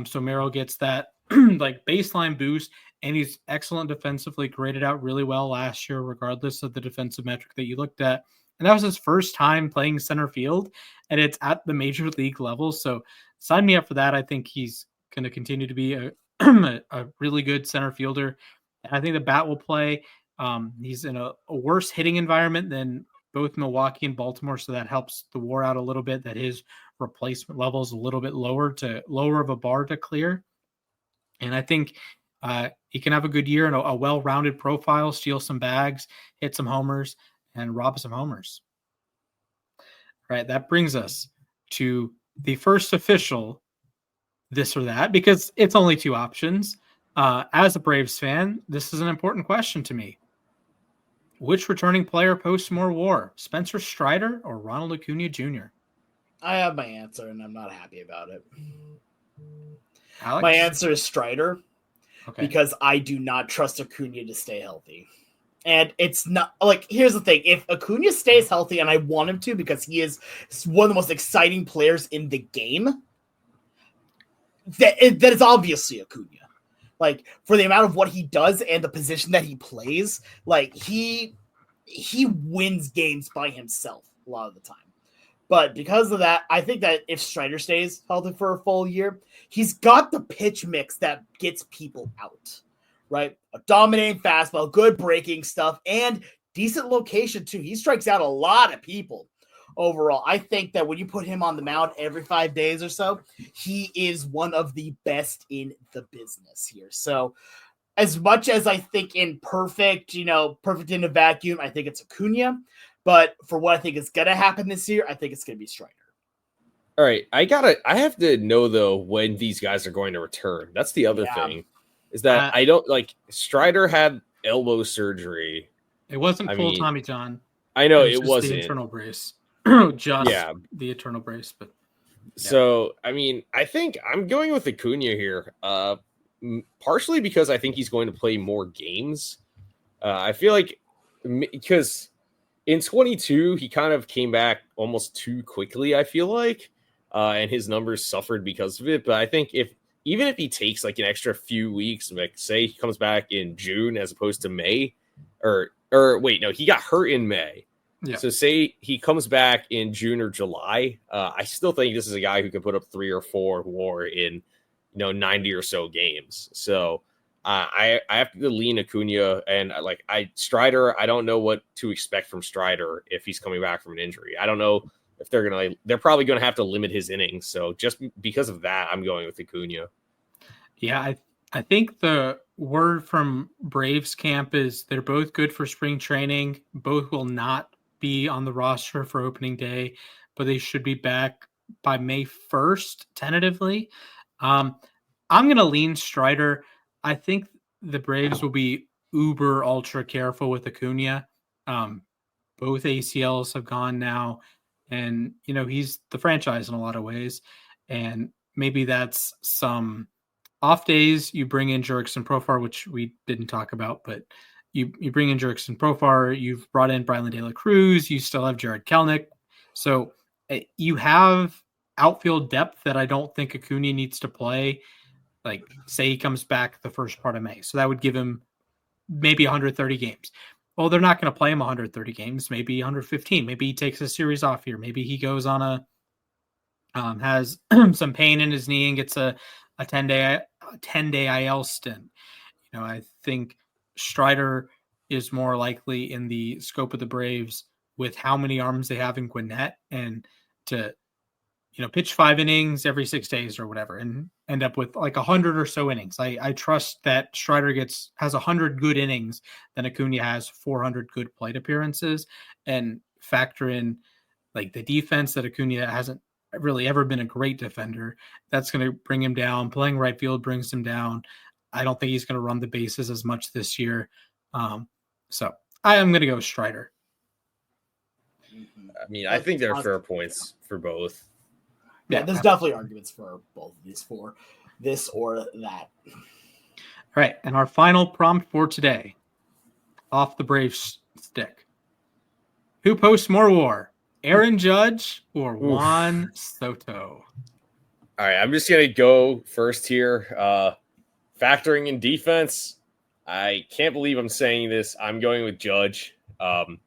So Merrill gets that baseline boost, and he's excellent defensively, graded out really well last year, regardless of the defensive metric that you looked at. And that was his first time playing center field, and it's at the major league level. So sign me up for that. I think he's going to continue to be a really good center fielder. I think the bat will play. He's in a worse hitting environment than both Milwaukee and Baltimore, so that helps the WAR out a little bit, that his replacement level is a little bit lower of a bar to clear. And I think he can have a good year and a well-rounded profile, steal some bags, hit some homers, and rob some homers. All right, that brings us to the first official this or that, because it's only 2 options. As a Braves fan, this is an important question to me. Which returning player posts more WAR, Spencer Strider or Ronald Acuna Jr.? I have my answer, and I'm not happy about it. Alex? My answer is Strider, because I do not trust Acuna to stay healthy. And it's not like, here's the thing. If Acuna stays healthy, and I want him to because he is one of the most exciting players in the game, that is obviously Acuna. Like, for the amount of what he does and the position that he plays, like, he wins games by himself a lot of the time. But because of that, I think that if Strider stays healthy for a full year, he's got the pitch mix that gets people out, right? A dominating fastball, good breaking stuff, and decent location too. He strikes out a lot of people overall. I think that when you put him on the mound every 5 days or so, he is one of the best in the business here. So as much as I think in perfect in a vacuum, I think it's Acuna. But for what I think is going to happen this year, I think it's going to be Strider. All right. I have to know, though, when these guys are going to return. That's the other thing, is that I don't like Strider had elbow surgery. It wasn't full Tommy John. I know it wasn't. The internal brace. The internal brace. But So, I mean, I think I'm going with Acuna here, partially because I think he's going to play more games. I feel like because in 22, he kind of came back almost too quickly, I feel like, and his numbers suffered because of it. But I think even if he takes like an extra few weeks, like say he comes back in June as opposed to May, or wait, no, he got hurt in May. Yeah. So say he comes back in June or July, I still think this is a guy who can put up 3 or 4 WAR in 90 or so games. So I have to lean Acuna, and Strider. I don't know what to expect from Strider if he's coming back from an injury. I don't know if they're probably going to have to limit his innings. So just because of that, I'm going with Acuna. Yeah, I think the word from Braves camp is they're both good for spring training. Both will not be on the roster for opening day, but they should be back by May 1st, tentatively. I'm going to lean Strider. I think the Braves will be uber ultra careful with Acuna. Both ACLs have gone now, and he's the franchise in a lot of ways. And maybe that's some off days. You bring in Jurickson Profar, which we didn't talk about, but you bring in Jurickson Profar. You've brought in Brylan De La Cruz. You still have Jared Kelenic. So you have outfield depth that I don't think Acuna needs to play. Like, say he comes back the first part of May. So that would give him maybe 130 games. Well, they're not going to play him 130 games, maybe 115. Maybe he takes a series off here. Maybe he goes on has some pain in his knee and gets a 10-day IL stint. I think Strider is more likely in the scope of the Braves with how many arms they have in Gwinnett, and to pitch 5 innings every 6 days or whatever and end up with like 100 or so innings. I trust that Strider has 100 good innings, then Acuna has 400 good plate appearances, and factor in like the defense that Acuna hasn't really ever been a great defender. That's going to bring him down. Playing right field brings him down. I don't think he's going to run the bases as much this year. So I am going to go Strider. I mean, I think there are fair points for both. Yeah, there's definitely arguments for both of these, for this or that. All right, and our final prompt for today, off the Braves stick. Who posts more WAR, Aaron Judge or Juan Soto? All right, I'm just going to go first here. Factoring in defense, I can't believe I'm saying this. I'm going with Judge. The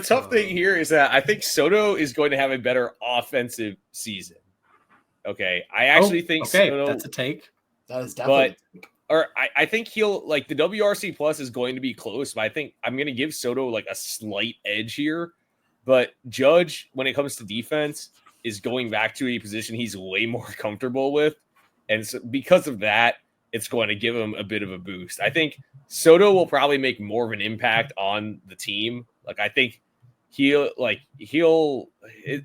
tough thing here is that I think Soto is going to have a better offensive season. Okay, I actually think Soto. That's a take. That is definitely. I think he'll the WRC plus is going to be close, but I think I'm going to give Soto like a slight edge here. But Judge, when it comes to defense, is going back to a position he's way more comfortable with, and so because of that, it's going to give him a bit of a boost. I think Soto will probably make more of an impact on the team. Like, I think he'll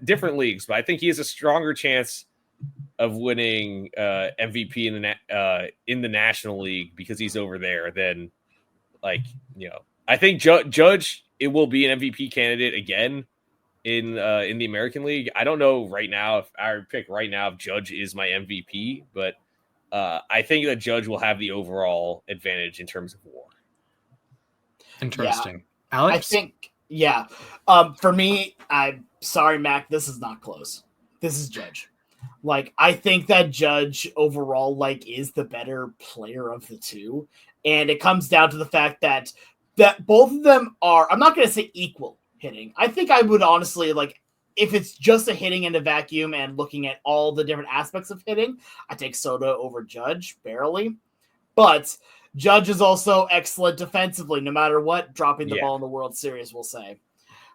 different leagues, but I think he has a stronger chance of winning MVP in the National League because he's over there than I think Judge it will be an MVP candidate again in the American League. I don't know right now if I pick right now if Judge is my MVP, but I think that Judge will have the overall advantage in terms of WAR. Interesting. Yeah, Alex? I think, for me, I'm sorry, Mac, this is not close. This is Judge. I think that Judge overall, is the better player of the two. And it comes down to the fact that both of them are, I'm not going to say equal hitting. I think I would honestly, if it's just a hitting in a vacuum and looking at all the different aspects of hitting, I take Soto over Judge, barely. But Judge is also excellent defensively, no matter what, dropping the ball in the World Series, we'll say.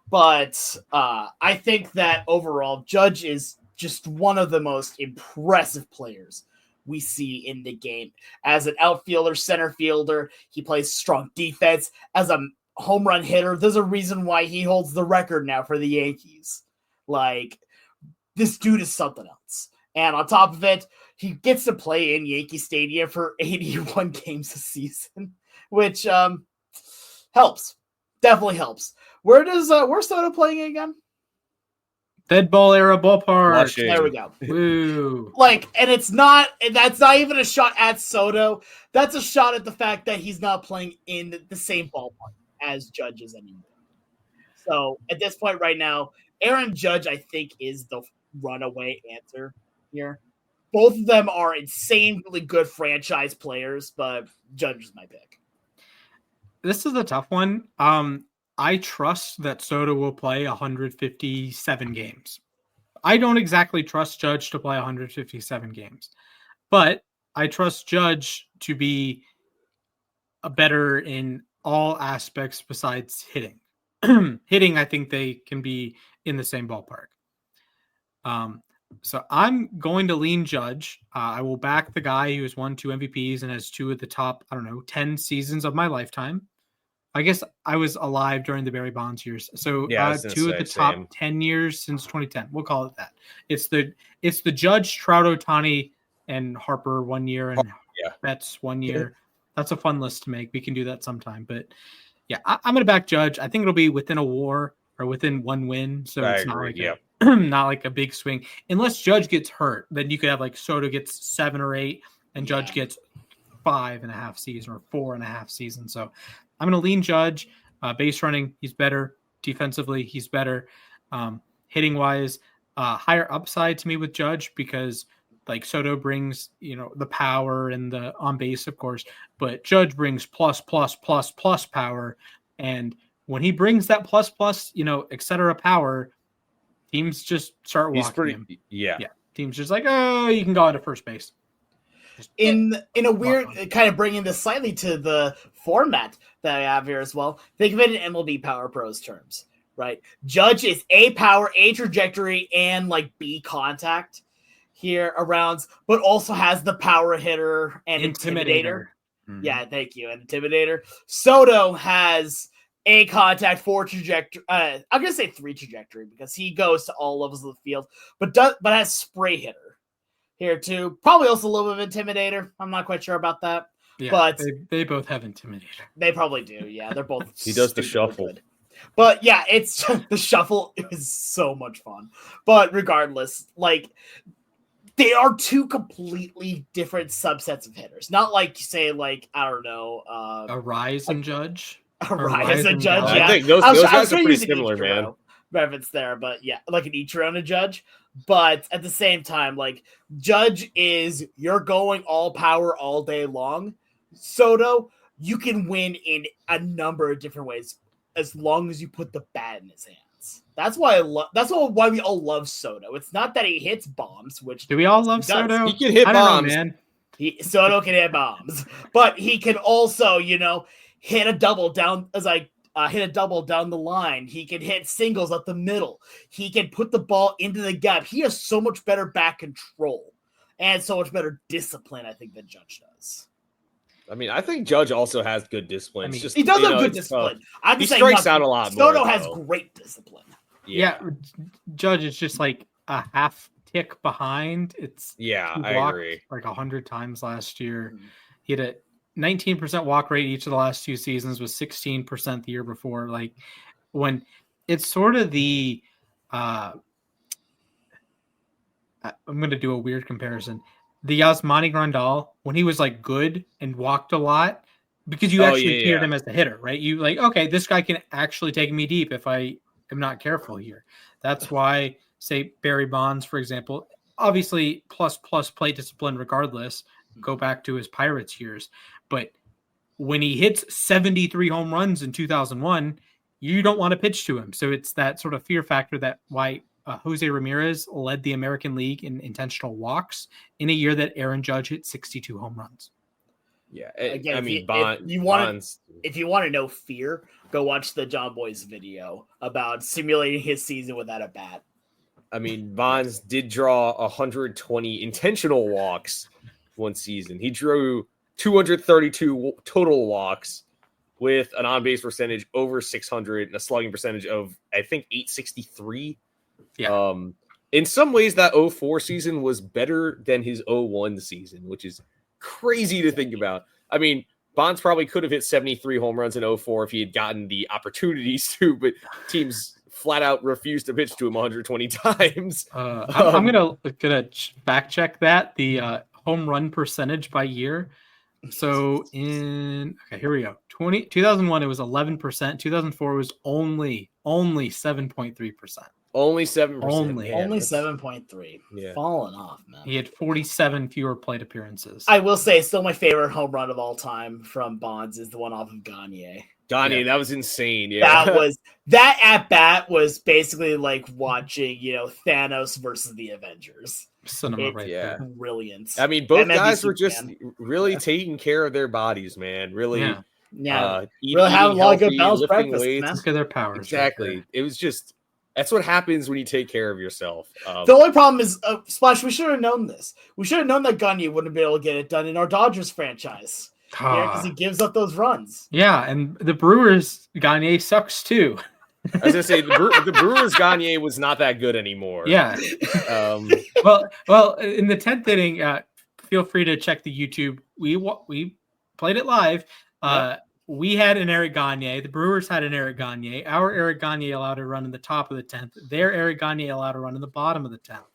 But I think that overall, Judge is just one of the most impressive players we see in the game. As an outfielder, center fielder, he plays strong defense. As a home run hitter, there's a reason why he holds the record now for the Yankees. This dude is something else. And on top of it, he gets to play in Yankee Stadium for 81 games a season, which helps. Definitely helps. Where's Soto playing again? Dead ball era ballpark. Washington. There we go. Woo. And that's not even a shot at Soto. That's a shot at the fact that he's not playing in the same ballpark as Judge is anymore. So at this point right now, Aaron Judge, I think, is the runaway answer here. Both of them are insanely good franchise players, but Judge is my pick. This is a tough one. I trust that Soto will play 157 games. I don't exactly trust Judge to play 157 games, but I trust Judge to be better in all aspects besides hitting. Hitting, I think they can be in the same ballpark. So I'm going to lean Judge. I will back the guy who has won 2 MVPs and has 2 of the top, 10 seasons of my lifetime. I guess I was alive during the Barry Bonds years. So 2 of the top 10 years since 2010. We'll call it that. It's the Judge, Trout, Ohtani, and Harper 1 year, and Betts 1 year. That's a fun list to make. We can do that sometime. But yeah, I'm going to back Judge. I think it'll be within a WAR or within 1 win. So it's not like a big swing. Unless Judge gets hurt, then you could have Soto gets 7 or 8 and Judge gets 5.5 season or 4.5 season. So I'm going to lean Judge. Base running, he's better. Defensively, he's better. Hitting wise, higher upside to me with Judge because Soto brings, the power and the on base, of course, but Judge brings plus power. And when he brings that plus, et cetera power, teams just start walking him. Yeah. Teams just you can go into first base. In a weird kind of bringing this slightly to the format that I have here as well, think of it in MLB Power Pros terms, right? Judge is A power, A trajectory, and B contact here around, but also has the power hitter and intimidator. Mm-hmm. Yeah, thank you. And intimidator. Soto has A contact, 4 trajectory. I'm gonna say 3 trajectory because he goes to all levels of the field, but has spray hitter here too. Probably also a little bit of intimidator. I'm not quite sure about that. Yeah, but they both have intimidator. They probably do. Yeah, they're both. He does the shuffle. Good. But yeah, it's the shuffle is so much fun. But regardless, they are 2 completely different subsets of hitters. Not say I don't know, a Rise and Judge. A Rise and Judge. Yeah, I think those guys are pretty similar, man. Reference there, but yeah, an Ichiro and a Judge. But at the same time, Judge is you're going all power all day long. Soto, you can win in a number of different ways as long as you put the bat in his hands. That's why why we all love Soto. It's not that he hits bombs, which do we all love Soto? He can hit bombs, man. Soto can hit bombs, but he can also, hit a double down hit a double down the line. He can hit singles up the middle. He can put the ball into the gap. He has so much better back control and so much better discipline, I think, than Judge does. I mean, I think Judge also has good discipline. He does have good discipline. He strikes out a lot more. Soto has great discipline. Yeah. Judge is just a half tick behind. I agree. 100 times last year. He had 19% walk rate each of the last 2 seasons, was 16% the year before. Like when it's sort of the, I'm going to do a weird comparison. The Yasmani Grandal, when he was like good and walked a lot, because you actually cleared him as a hitter, right? You like, okay, this guy can actually take me deep if I am not careful here. That's why, say, Barry Bonds, for example, obviously plus plate discipline regardless, go back to his Pirates years. But when he hits 73 home runs in 2001, you don't want to pitch to him. So it's that sort of fear factor that why Jose Ramirez led the American League in intentional walks in a year that Aaron Judge hit 62 home runs. Yeah, again, if you want to know fear, go watch the John Boy's video about simulating his season without a bat. I mean, Bonds did draw 120 intentional walks one season. He drew 232 total walks with an on-base percentage over 600 and a slugging percentage of, I think, 863. Yeah. In some ways, that 04 season was better than his 01 season, which is crazy to think about. I mean, Bonds probably could have hit 73 home runs in 04 if he had gotten the opportunities to, but teams flat out refused to pitch to him 120 times. I'm gonna fact check that, the home run percentage by year. So here we go. 2001 it was 11%. 2004 was only 7.3%. Only 7%. Only 7.3. Yeah. Falling off, man. He had 47 fewer plate appearances. I will say, still my favorite home run of all time from Bonds is the one off of Gagne. That was insane. Yeah, that at bat was basically like watching, Thanos versus the Avengers. Cinema, right? Yeah, brilliant. I mean, both guys were just really taking care of their bodies, man. Really, really having a lot of good balanced breakfast. Look at their powers. Exactly. Right, it was just. That's what happens when you take care of yourself. The only problem is, Splash, we should have known this. We should have known that Gagne wouldn't be able to get it done in our Dodgers franchise. Because he gives up those runs. Yeah, and the Brewers, Gagne sucks too. I was going to say, the Brewers Gagne was not that good anymore. Yeah. Well, in the 10th inning, feel free to check the YouTube. We played it live. We had an Eric Gagne. The Brewers had an Eric Gagne. Our Eric Gagne allowed a run in the top of the 10th. Their Eric Gagne allowed a run in the bottom of the 10th.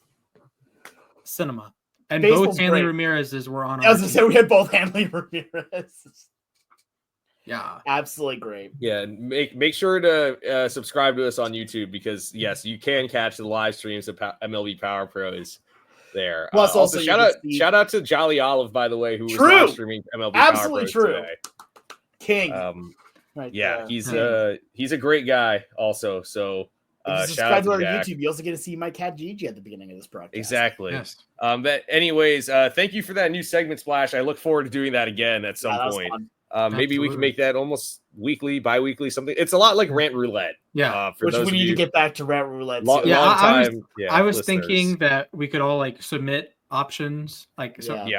Cinema. And Baseball's both Hanley great. Ramirez's were on. I was going to say we had both Hanley Ramirez. Yeah, absolutely great. Yeah, make sure to subscribe to us on YouTube because yes, you can catch the live streams of MLB Power Pros there. Plus, also shout out to Jolly Olive, by the way, who was live streaming MLB Power Pros today. King. He's a great guy also. So if you subscribe to our YouTube, you also get to see my cat Gigi at the beginning of this broadcast. Exactly. Yes. But anyways, thank you for that new segment, Splash. I look forward to doing that again at some point. Maybe we can make that almost weekly, bi-weekly, something. It's a lot like Rant Roulette. Yeah. Which we need to get back to Rant Roulette. I was thinking that we could all submit options.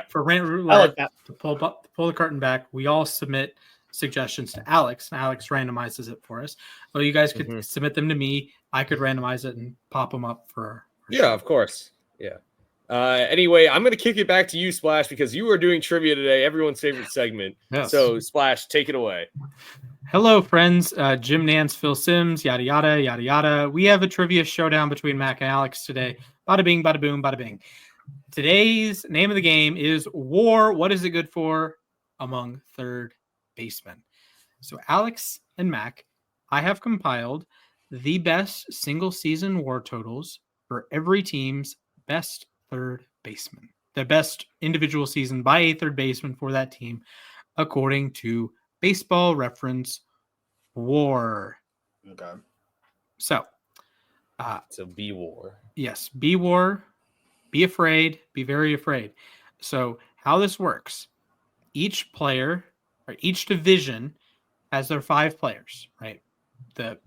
For Rant Roulette to pull the curtain back, we all submit suggestions to Alex. And Alex randomizes it for us. Well, you guys could submit them to me. I could randomize it and pop them up for Yeah, of course. Yeah. Anyway, I'm going to kick it back to you, Splash, because you are doing trivia today, everyone's favorite segment. Yes. So, Splash, take it away. Hello, friends. Jim Nance, Phil Sims, yada, yada, yada, yada. We have a trivia showdown between Mac and Alex today. Bada bing, bada boom, bada bing. Today's name of the game is WAR. What is it good for among third basemen? So, Alex and Mac, I have compiled the best single-season WAR totals for every team's best third baseman, the best individual season by a third baseman for that team, according to Baseball Reference WAR. Okay. So be WAR. Yes, be WAR. Be afraid. Be very afraid. So how this works, each player or each division has their 5 players, right? The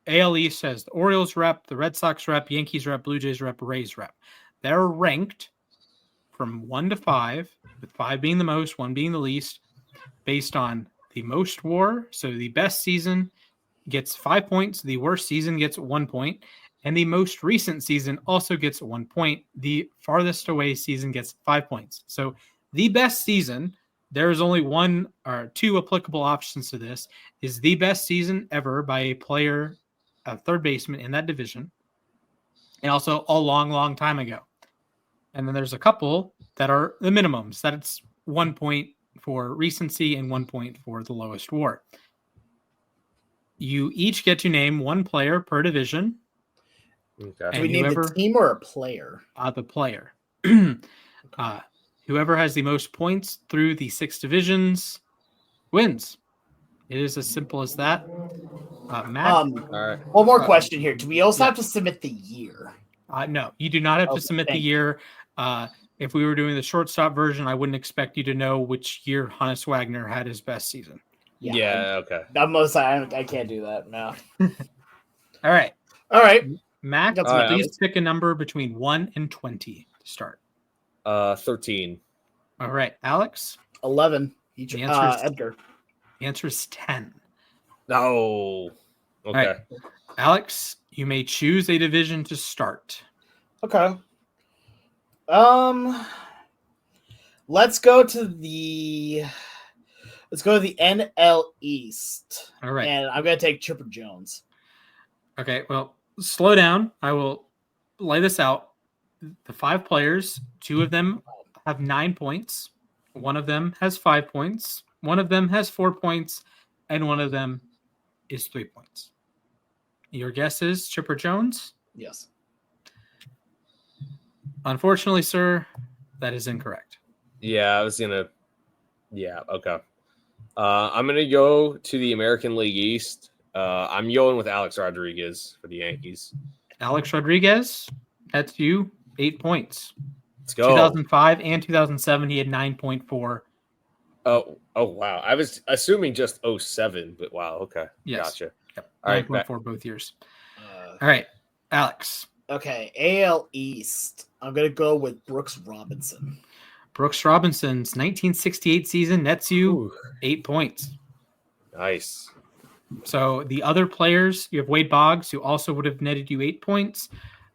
AL East has the Orioles rep, the Red Sox rep, Yankees rep, Blue Jays rep, Rays rep. They're ranked from 1 to 5, with 5 being the most, 1 being the least, based on the most WAR. So the best season gets 5 points, the worst season gets 1 point, and the most recent season also gets 1 point. The farthest away season gets 5 points. So the best season there is only one or two applicable options to this. Is the best season ever by a player, a third baseman in that division, and also a long, long time ago. And then there's a couple that are the minimums, that it's 1 point for recency and 1 point for the lowest WAR. You each get to name one player per division. Okay. Do we name the team or a player? The player. Whoever has the most points through the 6 divisions wins. It is as simple as that. Matt? All right. One more question here. Do we also have to submit the year? No, you do not have to submit the year. If we were doing the shortstop version, I wouldn't expect you to know which year Hannes Wagner had his best season. Yeah, okay. I can't do that. No. All right. Mac, please pick a number between 1 and 20 to start. 13. All right. Alex? 11. Edgar. The answer is 10. No. Okay. Right. Alex, you may choose a division to start. Okay. Let's go to the NL East. All right. And I'm going to take Chipper Jones. Okay, well, slow down. I will lay this out. The 5 players, 2 of them have 9 points. 1 of them has 5 points. 1 of them has 4 points. And 1 of them is 3 points. Your guess is Chipper Jones? Yes. Unfortunately, sir, that is incorrect. Yeah, okay. I'm going to go to the American League East. I'm going with Alex Rodriguez for the Yankees. Alex Rodriguez, that's you, 8 points. Let's go. 2005 and 2007, he had 9.4. Oh, wow. I was assuming just 07, but wow, okay. Yes. Gotcha. Yep. All right, 9.4 both years. All right, Alex. Okay, AL East. I'm going to go with Brooks Robinson. Brooks Robinson's 1968 season nets you 8 points. Nice. So the other players, you have Wade Boggs, who also would have netted you 8 points.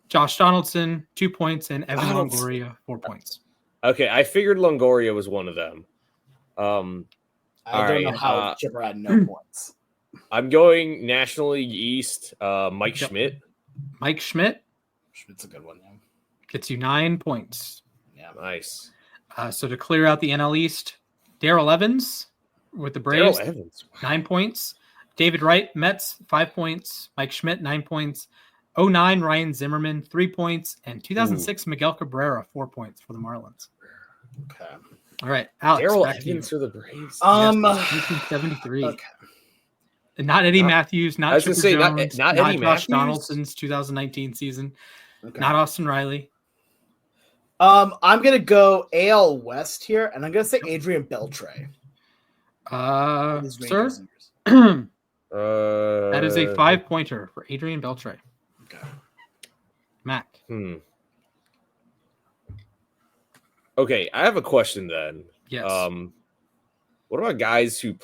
Josh Donaldson, 2 points, and Evan Longoria, 4 points. Okay, I figured Longoria was one of them. I don't know how Chipper had no points. I'm going National League East. Mike Schmidt. Mike Schmidt. Schmidt's a good one. Yeah. Gets you 9 points. Yeah, nice. So to clear out the NL East, Darrell Evans with the Braves, 9 points. David Wright, Mets, 5 points. Mike Schmidt, 9 points. 2009, Ryan Zimmerman, 3 points. And 2006, Miguel Cabrera, 4 points for the Marlins. Okay. All right, Alex. Darrell Evans for the Braves. 1973. Okay. And not Eddie Matthews, not Chipper Jones, not not Eddie Josh Matthews. Donaldson's 2019 season, not Austin Riley. I'm gonna go AL West here, and I'm gonna say Adrian Beltre. Sir, that is a 5-pointer for Adrian Beltre. Okay. Mac. Okay, I have a question then. Yes. What about guys who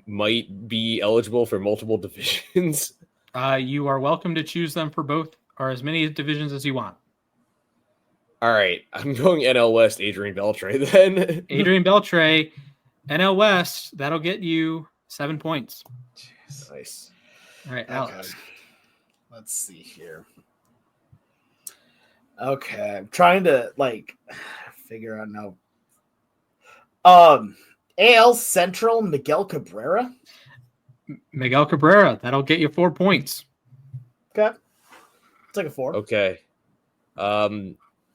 might be eligible for multiple divisions? You are welcome to choose them for both or as many divisions as you want. All right, I'm going NL West, Adrian Beltre then. Adrian Beltre, NL West, that'll get you 7 points. Jeez. Nice. All right, Alex. Okay. Let's see here. Okay, I'm trying to figure out now. AL Central, Miguel Cabrera. Miguel Cabrera, that'll get you 4 points. Okay, it's like a 4. Okay,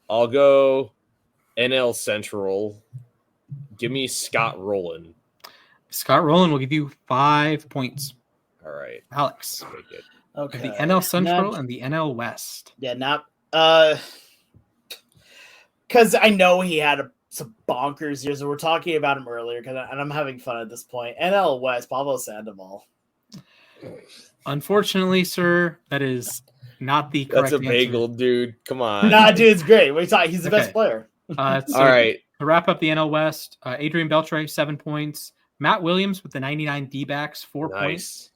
I'll go NL Central. Give me Scott Rowland. Scott Rowland will give you 5 points. All right, Alex. Okay, good. Okay, the NL Central and the NL West. Yeah, not because I know he had some bonkers years, and we're talking about him earlier, and I'm having fun at this point. NL West, Pablo Sandoval. Unfortunately, sir, that is not the correct answer. That's a bagel, dude. Come on. Nah, dude, it's great. He's the best player. All right. To wrap up the NL West, Adrian Beltre, 7 points. Matt Williams with the 99 D-backs, 4 points.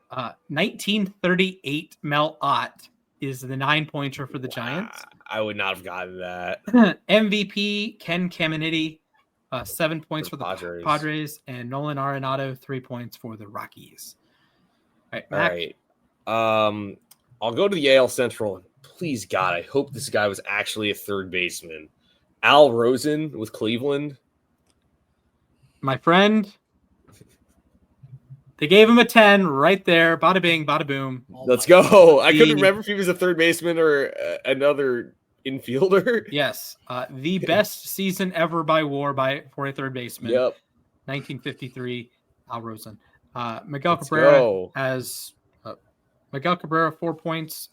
1938 Mel Ott is the 9-pointer for the Giants. I would not have gotten that. MVP Ken Caminiti, 7 points for the Padres, and Nolan Arenado 3 points for the Rockies. All right, Mac. All right. I'll go to the AL Central. Please, God, I hope this guy was actually a third baseman. Al Rosen with Cleveland. My friend, they gave him a 10 right there. Bada bing, bada boom. Let's go. I couldn't remember if he was a third baseman or another infielder. Yes. The best season ever by WAR for a third baseman. Yep. 1953, Al Rosen. Miguel Cabrera has Miguel Cabrera 4 points.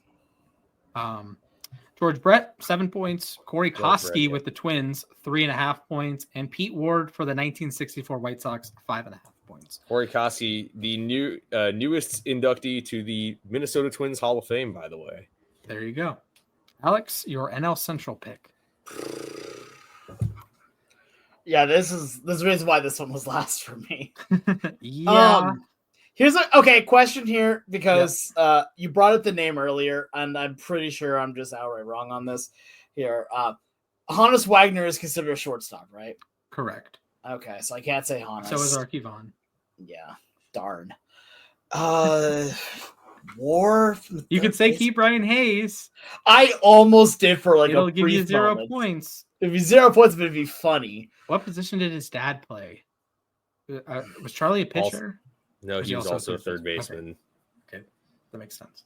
George Brett 7 points. Corey Kosky with the Twins 3.5 points, and Pete Ward for the 1964 White Sox 5.5 points. Corey Kosky, the newest inductee to the Minnesota Twins Hall of Fame, by the way. There you go, Alex. Your NL Central pick. Yeah, this is the reason why this one was last for me. Yeah. Here's a question here, because you brought up the name earlier, and I'm pretty sure I'm just outright wrong on this here. Honus Wagner is considered a shortstop, right? Correct. Okay, so I can't say Honus. So is Arky Vaughn. Yeah, darn. War. You could say keep Brian Hayes. I almost did for like It'll a give you 0 moment. points. It'd be 0 points, but it'd be funny. What position did his dad play? Was Charlie a pitcher? No, he was also a third baseman. Okay, that makes sense.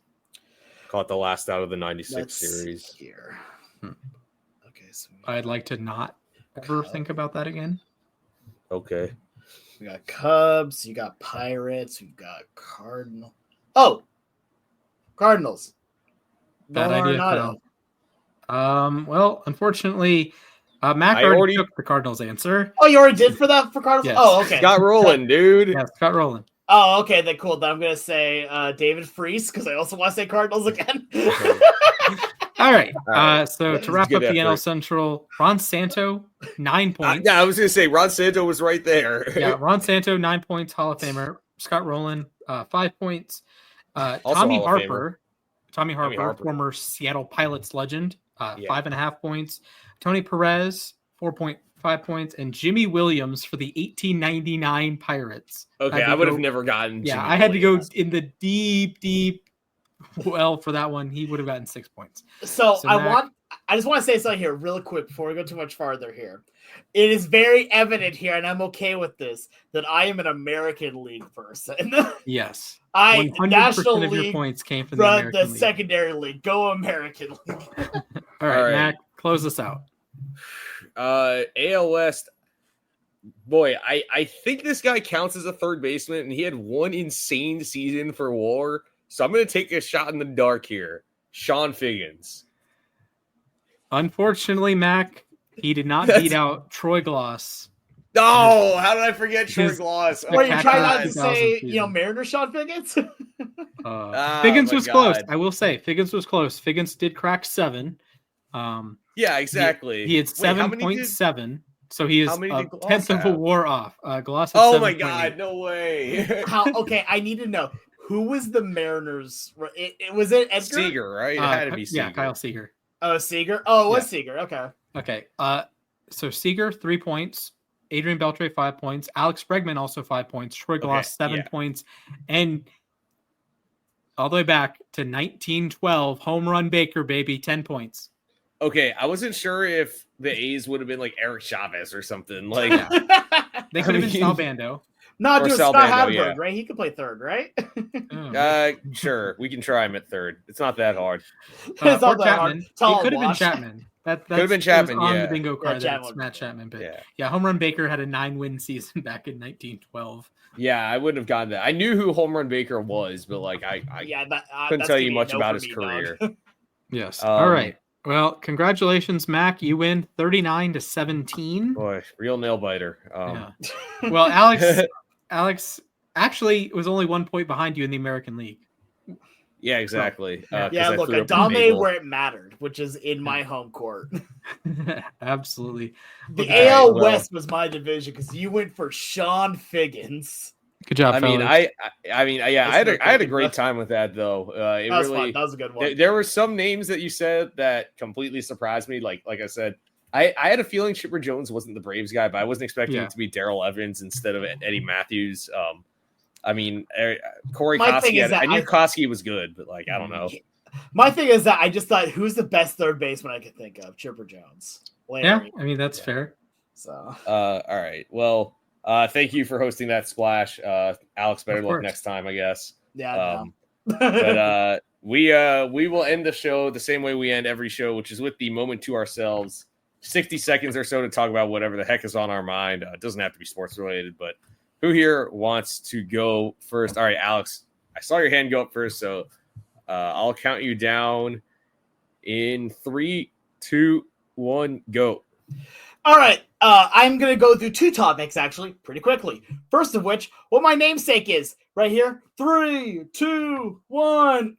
Caught the last out of the 96 series. Here. Okay, so I'd like to not ever think about that again. Okay. We got Cubs, you got Pirates, we've got Cardinals. Oh, Cardinals. Bad idea, Phil. Well, unfortunately, Mac already took the Cardinals answer. Oh, you already did for Cardinals? Yes. Oh, okay. Scott Rowland, dude. Yeah, Scott Rowland. Oh, okay, then cool. Then I'm going to say David Freese, because I also want to say Cardinals again. All right. So to wrap up the NL Central, Ron Santo, 9 points. Yeah, I was going to say Ron Santo was right there. Yeah, Ron Santo, 9 points, Hall of Famer. Scott Rowland, 5 points. Tommy Harper, former Seattle Pilots legend, 5.5 points. Tony Perez, 4.5 points, and Jimmy Williams for the 1899 Pirates. Okay, I would have never gotten. Yeah, Jimmy I had Williams. to go in the deep well for that one. He would have gotten 6 points. So I just want to say something here really quick before we go too much farther here. It is very evident here, and I'm okay with this, that I am an American League person. Yes. 100% National of League your points came from the American League. Secondary League. Go American League. All right, Mac, close us out. AL West. Boy, I think this guy counts as a third baseman, and he had one insane season for WAR. So I'm going to take a shot in the dark here. Sean Figgins. Unfortunately, Mac, he did not beat out Troy Gloss. No, how did I forget Troy Gloss? Were you trying not to say, Mariner Sean Figgins? Figgins was close. I will say, Figgins was close. Figgins did crack 7. Yeah, exactly. He had 7.7. So he is a tenth of a WAR off. Gloss. Oh my God, no way! Okay, I need to know who was the Mariners. Was it Edgar? Seager, right? It had to be Seager. Yeah, Kyle Seager. Oh, Seager. Oh, it was Seager. Okay. So Seager 3 points. Adrian Beltre 5 points. Alex Bregman also 5 points. Troy Gloss 7 points, and all the way back to 1912, home run Baker, baby, 10 points. Okay, I wasn't sure if the A's would have been like Eric Chavez or something. Like they could have been Sal Bando. No, dude, Scott Hadberg, right? He could play third, right? Sure, we can try him at third. It's not that hard. It's not that Chapman. hard. It could have been Chapman. That could have been Chapman. On Yeah, the bingo card. Yeah, That's Matt Chapman. But yeah, home run Baker had a 9-win season back in 1912. Yeah, I wouldn't have gotten that. I knew who home run Baker was, but like I couldn't tell you much about his career. Yes. All right. Well, congratulations, Mac. You win 39-17. Boy, real nail biter. Well, Alex actually was only 1 point behind you in the American League. Yeah, exactly. Look, I dominated where it mattered, which is in my home court. Absolutely. The AL West was my division because you went for Sean Figgins. Good job. I mean, I had a great time with that though. It that was really fun. That was a good one. There were some names that you said that completely surprised me. Like I said, I had a feeling Chipper Jones wasn't the Braves guy, but I wasn't expecting it to be Darrell Evans instead of Eddie Matthews. I mean, Corey Koski, I knew Koski was good, but like, I don't know. My thing is that I just thought, who's the best third baseman I could think of? Chipper Jones. Larry. Yeah, I mean, that's fair. So, all right. Well, thank you for hosting that splash. Alex, better luck next time, I guess. Yeah. But we will end the show the same way we end every show, which is with the moment to ourselves. 60 seconds or so to talk about whatever the heck is on our mind. It doesn't have to be sports related, but who here wants to go first? All right, Alex, I saw your hand go up first, so I'll count you down in 3, 2, 1, go. All right, I'm going to go through 2 topics, actually, pretty quickly. First of which, what my namesake is, right here, 3, 2, 1,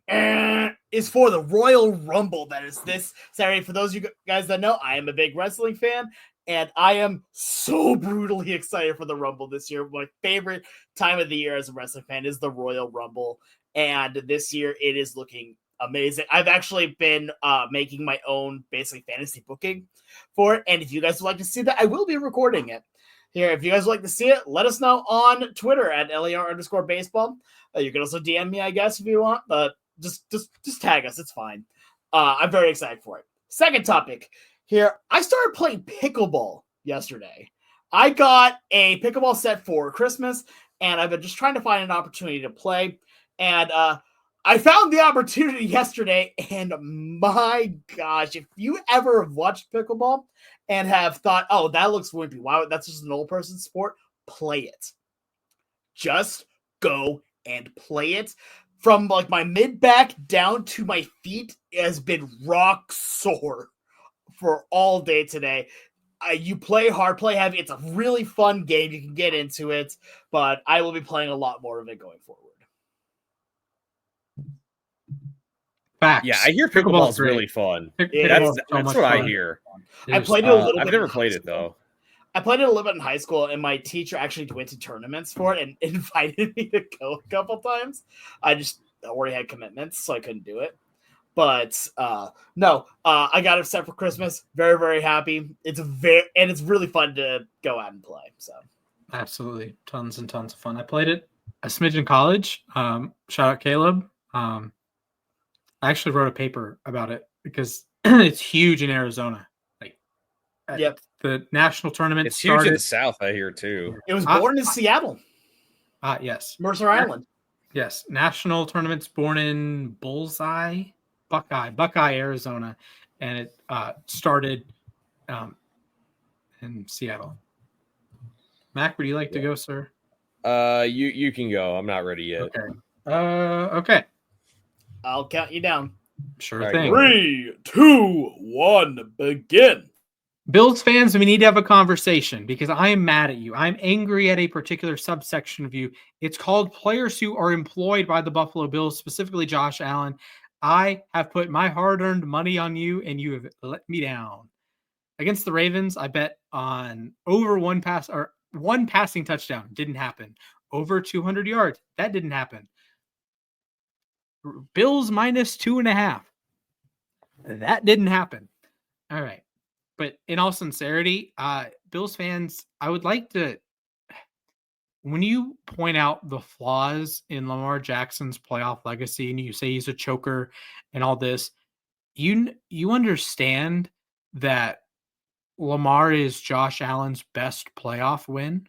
is for the Royal Rumble that is this Saturday. For those of you guys that know, I am a big wrestling fan, and I am so brutally excited for the Rumble this year. My favorite time of the year as a wrestling fan is the Royal Rumble, and this year it is looking amazing. I've actually been making my own basically fantasy booking for it, and if you guys would like to see that, I will be recording it here. If you guys would like to see it, let us know on Twitter at LAR_baseball. You can also DM me, I guess, if you want, but just tag us. It's fine. I'm very excited for it. Second topic here. I started playing pickleball yesterday. I got a pickleball set for Christmas, and I've been just trying to find an opportunity to play, and I found the opportunity yesterday, and my gosh, if you ever have watched pickleball and have thought, oh, that looks wimpy, wow, that's just an old person's sport, play it. Just go and play it. From like my mid-back down to my feet, it has been rock sore for all day today. You play hard, play heavy. It's a really fun game. You can get into it, but I will be playing a lot more of it going forward. Facts. Yeah, I hear pickleball is really fun. That's what I hear. I played it a little bit. I've never played it though. I played it a little bit in high school, and my teacher actually went to tournaments for it and invited me to go a couple times. I just already had commitments, so I couldn't do it. But no, I got it set for Christmas. Very, very happy. It's really fun to go out and play. So absolutely, tons and tons of fun. I played it a smidge in college. Shout out Caleb. I actually wrote a paper about it because it's huge in Arizona. Like, yep, the national tournament. It's huge in the South, I hear too. It was born in Seattle. Yes, Mercer Island. Yes, national tournament's born in Buckeye, Arizona, and it started in Seattle. Mac, would you like to go, sir? You can go. I'm not ready yet. Okay. I'll count you down. Sure thing. 3, 2, 1, begin. Bills fans, we need to have a conversation because I am mad at you. I'm angry at a particular subsection of you. It's called players who are employed by the Buffalo Bills, specifically Josh Allen. I have put my hard-earned money on you, and you have let me down. Against the Ravens, I bet on over one passing touchdown. Didn't happen. Over 200 yards. That didn't happen. Bills minus 2.5. That didn't happen. All right. But in all sincerity, Bills fans, I would like to, when you point out the flaws in Lamar Jackson's playoff legacy and you say he's a choker and all this, you understand that Lamar is Josh Allen's best playoff win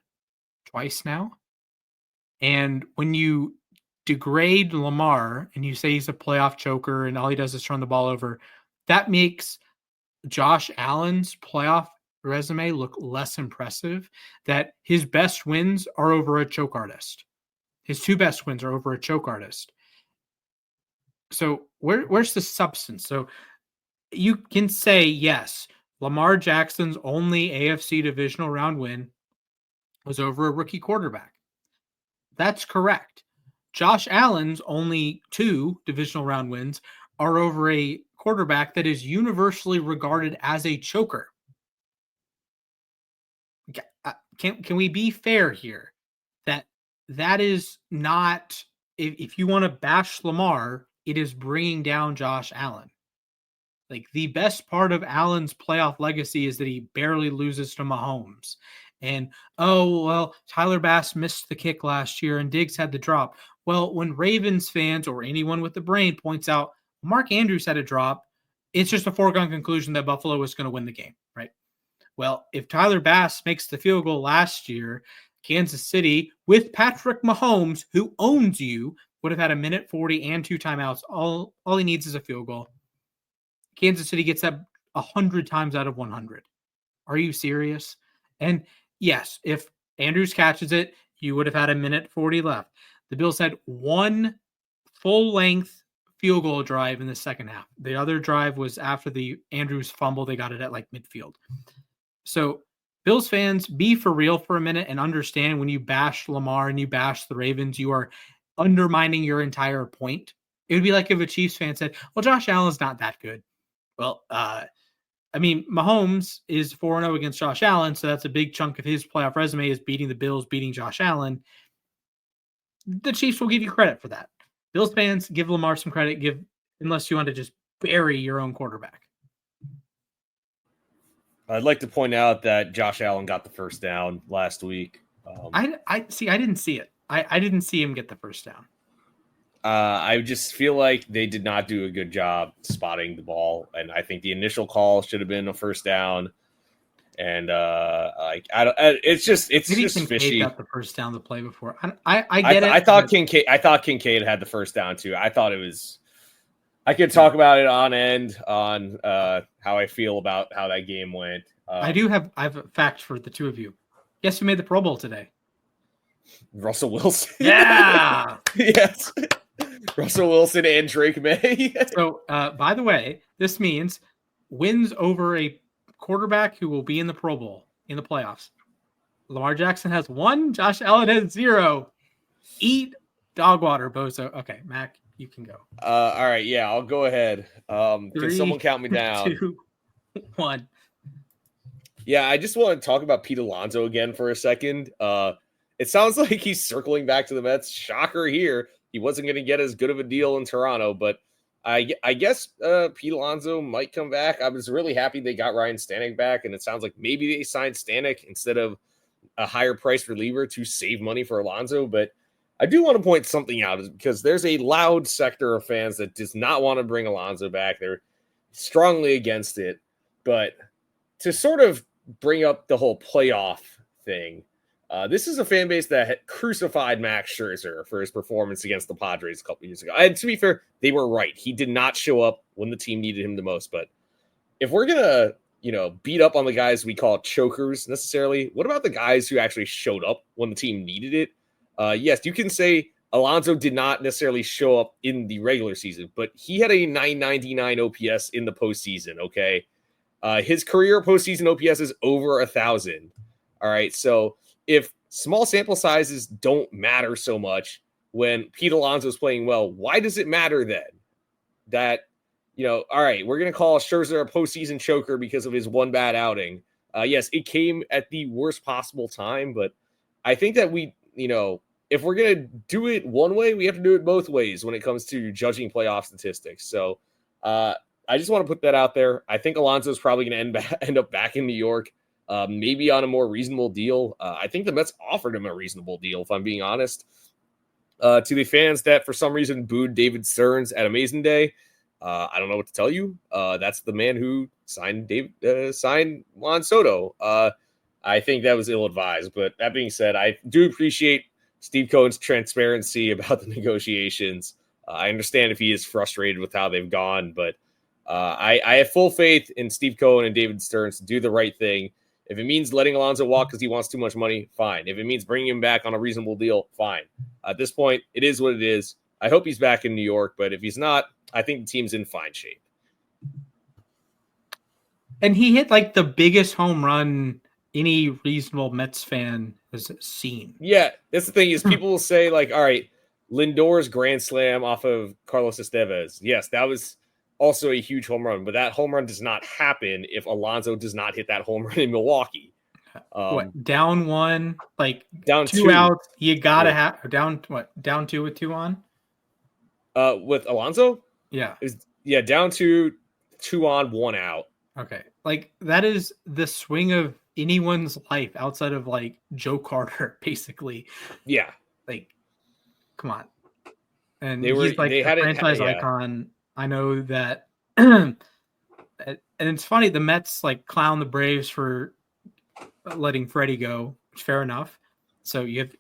twice now. And when you degrade Lamar and you say he's a playoff choker and all he does is turn the ball over, that makes Josh Allen's playoff resume look less impressive, that his best wins are over a choke artist. His 2 best wins are over a choke artist. So where's the substance? So you can say, yes, Lamar Jackson's only AFC divisional round win was over a rookie quarterback. That's correct. Josh Allen's only 2 divisional round wins are over a quarterback that is universally regarded as a choker. Can we be fair here? That is not, if you want to bash Lamar, it is bringing down Josh Allen. Like, the best part of Allen's playoff legacy is that he barely loses to Mahomes. And, oh, well, Tyler Bass missed the kick last year and Diggs had the drop. Well, when Ravens fans or anyone with the brain points out Mark Andrews had a drop, it's just a foregone conclusion that Buffalo was going to win the game, right? Well, if Tyler Bass makes the field goal last year, Kansas City, with Patrick Mahomes, who owns you, would have had 1:40 and 2 timeouts. All he needs is a field goal. Kansas City gets that 100 times out of 100. Are you serious? And yes, if Andrews catches it, you would have had 1:40 left. The Bills had one full-length field goal drive in the second half. The other drive was after the Andrews fumble. They got it at like midfield. So Bills fans, be for real for a minute and understand when you bash Lamar and you bash the Ravens, you are undermining your entire point. It would be like if a Chiefs fan said, well, Josh Allen's not that good. Well, Mahomes is 4-0 against Josh Allen, so that's a big chunk of his playoff resume is beating the Bills, beating Josh Allen. The Chiefs will give you credit for that. Bills fans, give Lamar some credit, unless you want to just bury your own quarterback. I'd like to point out that Josh Allen got the first down last week. I didn't see it. I didn't see him get the first down. I just feel like they did not do a good job spotting the ball, and I think the initial call should have been a first down. And it's just Kincaid fishy. Got the first down the play before. I get it. I thought Kincaid had the first down too. I thought it was. I could talk about it on end on how I feel about how that game went. I have a fact for the two of you. Guess who made the Pro Bowl today? Russell Wilson. Yeah. Yes. Russell Wilson and Drake May. So, by the way, this means wins over a quarterback who will be in the Pro Bowl in the playoffs. Lamar Jackson has 1. Josh Allen has 0. Eat dog water, Bozo. Okay, Mac, you can go. All right. Yeah, I'll go ahead. 3, can someone count me down? 2, 1. Yeah, I just want to talk about Pete Alonso again for a second. It sounds like he's circling back to the Mets. Shocker here. He wasn't going to get as good of a deal in Toronto, but I guess Pete Alonso might come back. I was really happy they got Ryan Stanek back, and it sounds like maybe they signed Stanek instead of a higher price reliever to save money for Alonso. But I do want to point something out because there's a loud sector of fans that does not want to bring Alonso back. They're strongly against it. But to sort of bring up the whole playoff thing, this is a fan base that had crucified Max Scherzer for his performance against the Padres a couple years ago. And to be fair, they were right. He did not show up when the team needed him the most. But if we're going to, beat up on the guys we call chokers necessarily, what about the guys who actually showed up when the team needed it? Yes, you can say Alonso did not necessarily show up in the regular season, but he had a 999 OPS in the postseason, okay? His career postseason OPS is over 1,000. All right, so if small sample sizes don't matter so much when Pete Alonso is playing well, why does it matter then that, all right, we're going to call Scherzer a postseason choker because of his one bad outing? Yes, it came at the worst possible time, but I think that we, if we're going to do it one way, we have to do it both ways when it comes to judging playoff statistics. So I just want to put that out there. I think Alonso is probably going to end up back in New York. Maybe on a more reasonable deal. I think the Mets offered him a reasonable deal, if I'm being honest. To the fans that for some reason booed David Stearns at Amazing Day, I don't know what to tell you. That's the man who signed Juan Soto. I think that was ill-advised. But that being said, I do appreciate Steve Cohen's transparency about the negotiations. I understand if he is frustrated with how they've gone, but I have full faith in Steve Cohen and David Stearns to do the right thing. If it means letting Alonso walk because he wants too much money, fine. If it means bringing him back on a reasonable deal, fine. At this point, it is what it is. I hope he's back in New York, but if he's not, I think the team's in fine shape. And he hit like the biggest home run any reasonable Mets fan has seen. Yeah, that's the thing is people will say like, all right, Lindor's grand slam off of Carlos Estevez. Yes, that was also a huge home run, but that home run does not happen if Alonso does not hit that home run in Milwaukee. Down 1, like down 2 outs, you gotta have down 2 with 2 on. With Alonso, yeah, down 2, 2 on, 1 out. Okay. Like, that is the swing of anyone's life outside of, like, Joe Carter, basically. Yeah. Like, come on. And they had a franchise icon. I know that. And it's funny, the Mets, like, clown the Braves for letting Freddie go. Fair enough. So you have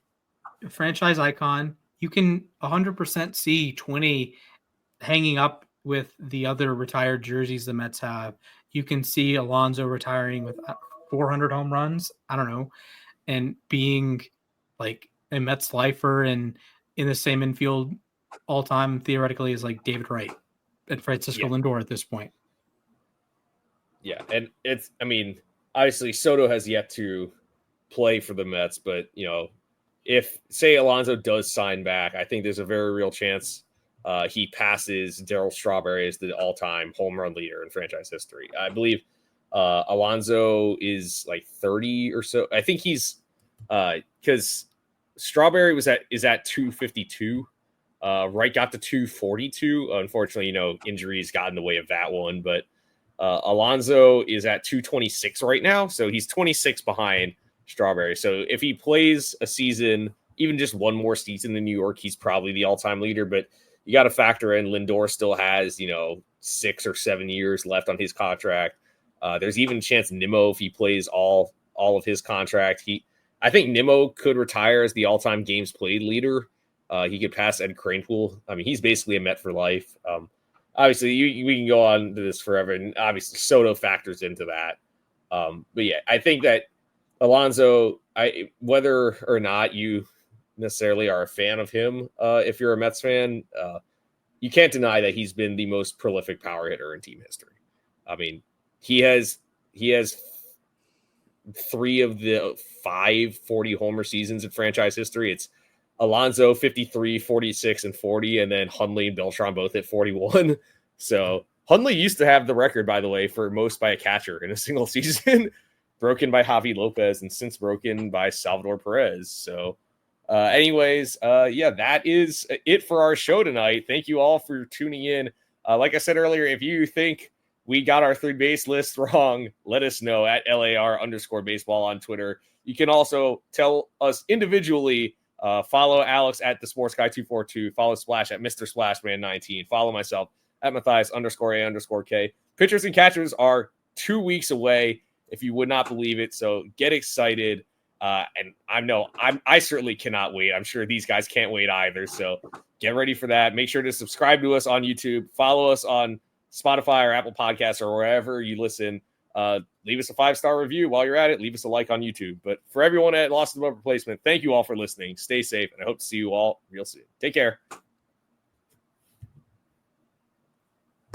a franchise icon. You can 100% see 20 hanging up with the other retired jerseys the Mets have. You can see Alonso retiring with 400 home runs. I don't know. And being like a Mets lifer and in the same infield all time, theoretically, is like David Wright and Francisco Lindor at this point. Yeah. And obviously Soto has yet to play for the Mets, but, if, say, Alonso does sign back, I think there's a very real chance he passes Darryl Strawberry as the all-time home run leader in franchise history. I believe Alonso is like 30 or so. I think he's because Strawberry is at 252. Wright got to 242. Unfortunately, injuries got in the way of that one. But Alonso is at 226 right now, so he's 26 behind Strawberry. So if he plays a season, even just one more season in New York, he's probably the all-time leader. But you got to factor in Lindor still has 6 or 7 years left on his contract. There's even a chance Nimmo, if he plays all of his contract, I think Nimmo could retire as the all-time games played leader. He could pass Ed Kranepool. I mean, he's basically a Met for life. Obviously, we can go on to this forever, and obviously Soto factors into that. But yeah, I think that Alonso, whether or not you necessarily are a fan of him, if you're a Mets fan, you can't deny that he's been the most prolific power hitter in team history. I mean, he has 3 of the 5 40 homer seasons in franchise history. It's Alonso 53, 46, and 40, and then Hundley and Beltran both at 41. So Hundley used to have the record, by the way, for most by a catcher in a single season, broken by Javi Lopez and since broken by Salvador Perez. So that is it for our show tonight. Thank you all for tuning in. Like I said earlier, if you think we got our third base list wrong, let us know at LAR_baseball on Twitter. You can also tell us individually. Follow Alex at the Sports Guy 242. Follow Splash at Mr. Splashman 19. Follow myself at Mathias_A_K. Pitchers and catchers are 2 weeks away, if you would not believe it. So get excited. And I certainly cannot wait. I'm sure these guys can't wait either. So get ready for that. Make sure to subscribe to us on YouTube. Follow us on Spotify or Apple Podcasts or wherever you listen. Leave us a 5-star review while you're at it. Leave us a like on YouTube. But for everyone at Lost Above Replacement, thank you all for listening. Stay safe, and I hope to see you all real soon. Take care.